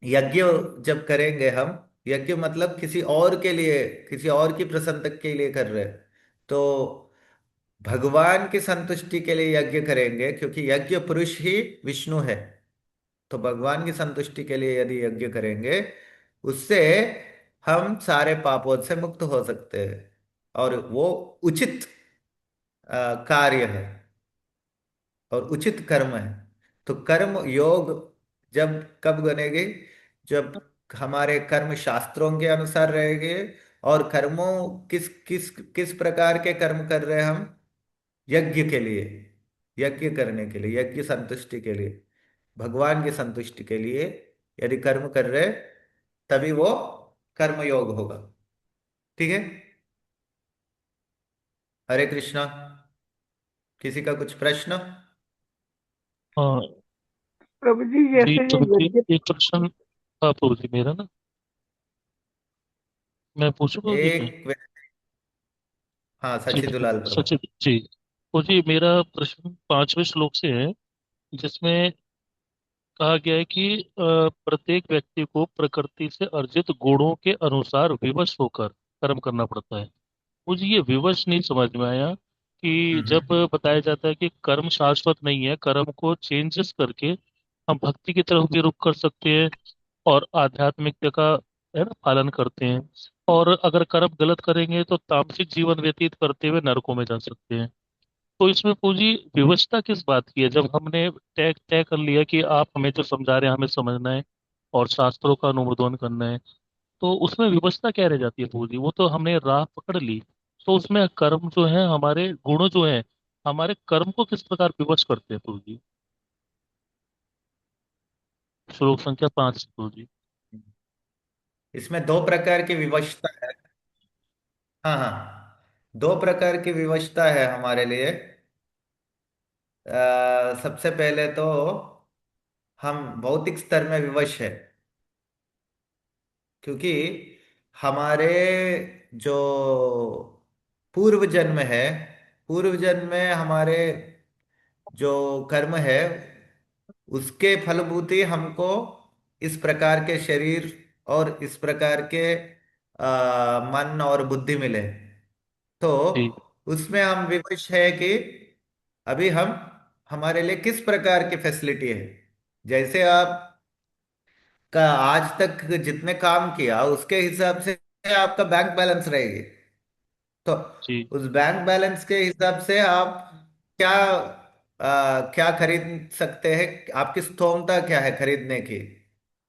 यज्ञ जब करेंगे हम, यज्ञ मतलब किसी और के लिए, किसी और की प्रसन्नता के लिए कर रहे हैं, तो भगवान की संतुष्टि के लिए यज्ञ करेंगे, क्योंकि यज्ञ पुरुष ही विष्णु है। तो भगवान की संतुष्टि के लिए यदि यज्ञ करेंगे, उससे हम सारे पापों से मुक्त हो सकते हैं, और वो उचित कार्य है और उचित कर्म है। तो कर्म योग जब कब बनेगी, जब हमारे कर्म शास्त्रों के अनुसार रहेंगे, और कर्मों किस किस किस प्रकार के कर्म कर रहे हैं हम, यज्ञ के लिए, यज्ञ करने के लिए, यज्ञ संतुष्टि के लिए, भगवान की संतुष्टि के लिए यदि कर्म कर रहे, तभी वो कर्म योग होगा। ठीक है। हरे कृष्णा। किसी का कुछ प्रश्न? हाँ प्रभु जी जी, जैसे प्रभु ये जी यज्ञ एक प्रश्न था प्रभु जी मेरा ना, मैं पूछूं प्रभु जी क्या? एक, हाँ, ठीक है सचिदुलाल प्रभु। सचिव जी। प्रभु जी मेरा प्रश्न 5वें श्लोक से है, जिसमें कहा गया है कि प्रत्येक व्यक्ति को प्रकृति से अर्जित गुणों के अनुसार विवश होकर कर्म करना पड़ता है। मुझे ये विवश नहीं समझ में आया कि जब हम्म। बताया जाता है कि कर्म शाश्वत नहीं है, कर्म को चेंजेस करके हम भक्ति की तरफ भी रुख कर सकते हैं और आध्यात्मिकता का है ना पालन करते हैं, और अगर कर्म गलत करेंगे तो तामसिक जीवन व्यतीत करते हुए नरकों में जा सकते हैं। तो इसमें पूजी विवशता किस बात की है? जब हमने तय तय कर लिया कि आप हमें जो समझा रहे हैं हमें समझना है और शास्त्रों का अनुमोदन करना है, तो उसमें विवशता क्या रह जाती है पूजी? वो तो हमने राह पकड़ ली, तो उसमें कर्म जो है, हमारे गुण जो है, हमारे कर्म को किस प्रकार विवश करते हैं पूजी? श्लोक संख्या 5 पूजी। इसमें दो प्रकार की विवशता है। हाँ हाँ, दो प्रकार की विवशता है हमारे लिए। सबसे पहले तो हम भौतिक स्तर में विवश है, क्योंकि हमारे जो पूर्व जन्म है, पूर्व जन्म में हमारे जो कर्म है, उसके फलभूति हमको इस प्रकार के शरीर और इस प्रकार के मन और बुद्धि मिले। तो जी उसमें हम विवश है कि अभी हम हमारे लिए किस प्रकार की फैसिलिटी है। जैसे आप का आज तक जितने काम किया उसके हिसाब से आपका बैंक बैलेंस रहेगी। तो जी उस बैंक बैलेंस के हिसाब से आप क्या क्या खरीद सकते हैं, आपकी स्थोमता क्या है खरीदने की,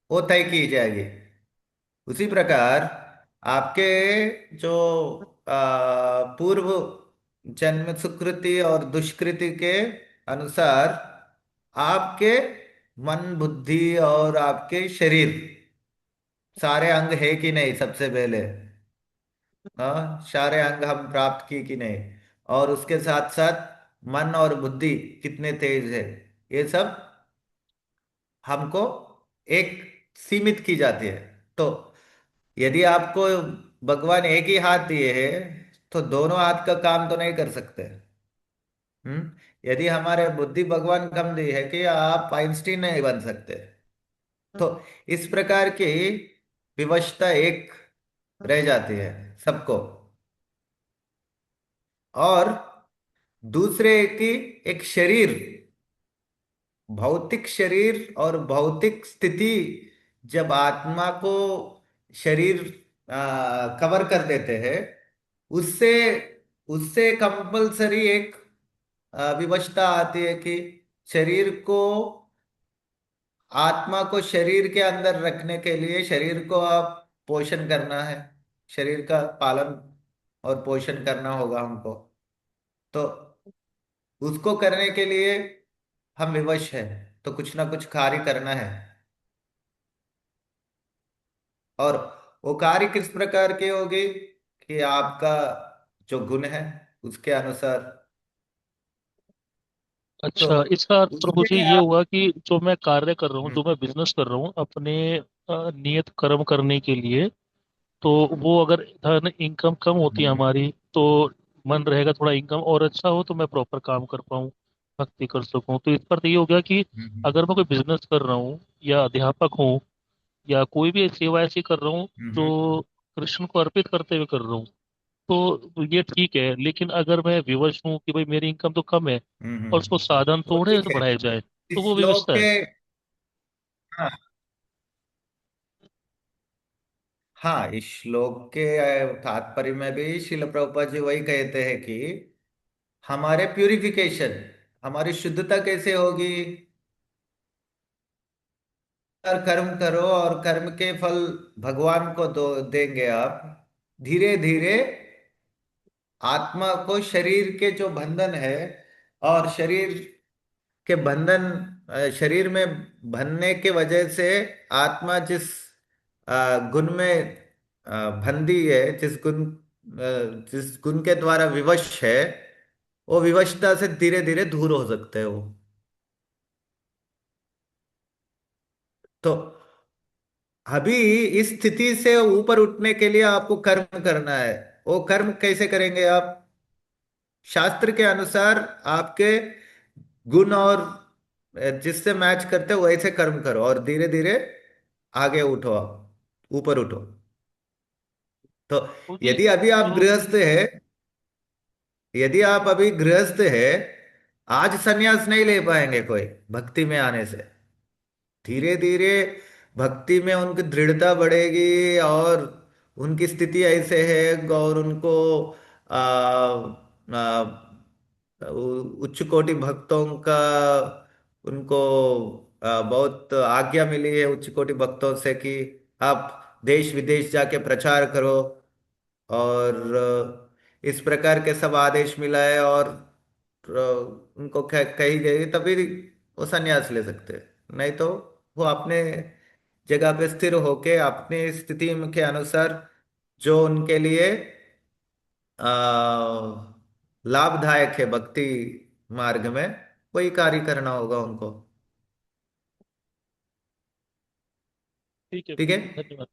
वो तय की जाएगी। उसी प्रकार आपके जो पूर्व जन्म सुकृति और दुष्कृति के अनुसार आपके मन बुद्धि और आपके शरीर सारे अंग है कि नहीं, सबसे पहले हाँ सारे अंग हम प्राप्त की कि नहीं, और उसके साथ साथ मन और बुद्धि कितने तेज है, ये सब हमको एक सीमित की जाती है। तो यदि आपको भगवान एक ही हाथ दिए हैं तो दोनों हाथ का काम तो नहीं कर सकते। यदि हमारे बुद्धि भगवान कम दी है कि आप आइंस्टीन नहीं बन सकते। तो इस प्रकार की विवशता एक रह जाती है सबको। और दूसरे की एक शरीर, भौतिक शरीर और भौतिक स्थिति, जब आत्मा को शरीर कवर कर देते हैं, उससे उससे कंपलसरी एक विवशता आती है कि शरीर को, आत्मा को शरीर के अंदर रखने के लिए शरीर को आप पोषण करना है, शरीर का पालन और पोषण करना होगा हमको। तो उसको करने के लिए हम विवश हैं, तो कुछ ना कुछ कार्य करना है। और वो कार्य किस प्रकार की होगी कि आपका जो गुण है उसके अनुसार। तो अच्छा, इसका अर्थ प्रभु उसके जी लिए ये आप हुआ कि जो मैं कार्य कर रहा हूँ, हम्म, जो मैं बिजनेस कर रहा हूँ अपने नियत कर्म करने के लिए, तो वो अगर धन इनकम कम होती है हम्म, हमारी, तो मन रहेगा थोड़ा इनकम और अच्छा हो तो मैं प्रॉपर काम कर पाऊँ, भक्ति कर सकूँ। तो इस पर तो ये हो गया कि हम्म, अगर मैं कोई बिजनेस कर रहा हूँ या अध्यापक हूँ या कोई भी सेवा ऐसी कर रहा हूँ हम्म, जो कृष्ण को अर्पित करते हुए कर रहा हूँ, तो ये ठीक है। लेकिन अगर मैं विवश हूँ कि भाई मेरी इनकम तो कम है और उसको साधन वो थोड़े ठीक तो है। बढ़ाया जाए, तो इस वो श्लोक व्यवस्था के है। हाँ हाँ, इस श्लोक के तात्पर्य में भी शिल प्रभुपाद जी वही कहते हैं कि हमारे प्यूरिफिकेशन, हमारी शुद्धता कैसे होगी। और कर्म करो और कर्म के फल भगवान को दो देंगे आप। धीरे धीरे आत्मा को शरीर के जो बंधन है, और शरीर के बंधन, शरीर में बंधने के वजह से आत्मा जिस गुण में बंधी है, जिस गुण के द्वारा विवश है, वो विवशता से धीरे धीरे दूर हो सकते हो। तो अभी इस स्थिति से ऊपर उठने के लिए आपको कर्म करना है। वो कर्म कैसे करेंगे आप? शास्त्र के अनुसार आपके गुण और जिससे मैच करते हो वैसे कर्म करो, और धीरे धीरे आगे उठो, आप ऊपर उठो। तो तो जी यदि अभी आप जो गृहस्थ है, यदि आप अभी गृहस्थ है, आज संन्यास नहीं ले पाएंगे कोई भक्ति में आने से। धीरे धीरे भक्ति में उनकी दृढ़ता बढ़ेगी, और उनकी स्थिति ऐसे है, और उनको आ, आ, उच्च कोटि भक्तों का, उनको बहुत आज्ञा मिली है उच्च कोटि भक्तों से कि आप देश विदेश जाके प्रचार करो। और इस प्रकार के सब आदेश मिला है, और उनको कही गई, तभी वो संन्यास ले सकते हैं। नहीं तो वो अपने जगह पे स्थिर होके अपनी स्थिति के अनुसार जो उनके लिए लाभदायक है भक्ति मार्ग में, वही कार्य करना होगा उनको। ठीक है, ठीक है। धन्यवाद।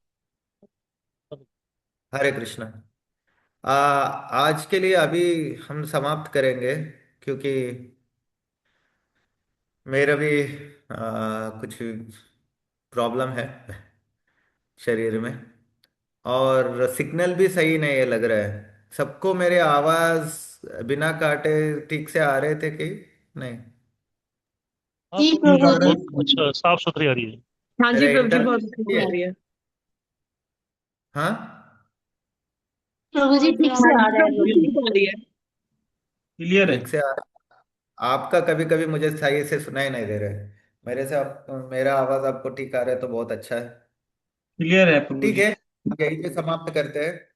हरे कृष्णा। आज के लिए अभी हम समाप्त करेंगे, क्योंकि मेरा भी कुछ प्रॉब्लम है शरीर में, और सिग्नल भी सही नहीं है लग रहा है सबको। मेरे आवाज बिना काटे ठीक से आ रहे थे कि नहीं? हाँ, जी प्रभु जी प्रभु जी। बहुत अच्छा साफ सुथरी आ रही है। हाँ जी मेरा प्रभु जी, बहुत इंटरनेट अच्छी सही से है? आ रही है। हाँ, प्रभु जी ठीक हाँ से आ जी रहा है प्रभु जी, प्रभु। ठीक आ रही है। क्लियर है। ठीक से आपका कभी कभी मुझे सही से सुनाई नहीं दे रहे। मेरे से मेरा आवाज आपको ठीक आ रहा है तो बहुत अच्छा है। क्लियर है प्रभु ठीक जी। है, यही पे समाप्त करते हैं।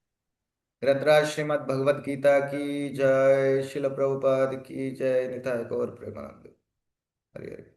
रद्राज श्रीमद् भगवत गीता की जय, शिल प्रभुपाद की जय, निताय गौर प्रेमानंद। हरि हरि।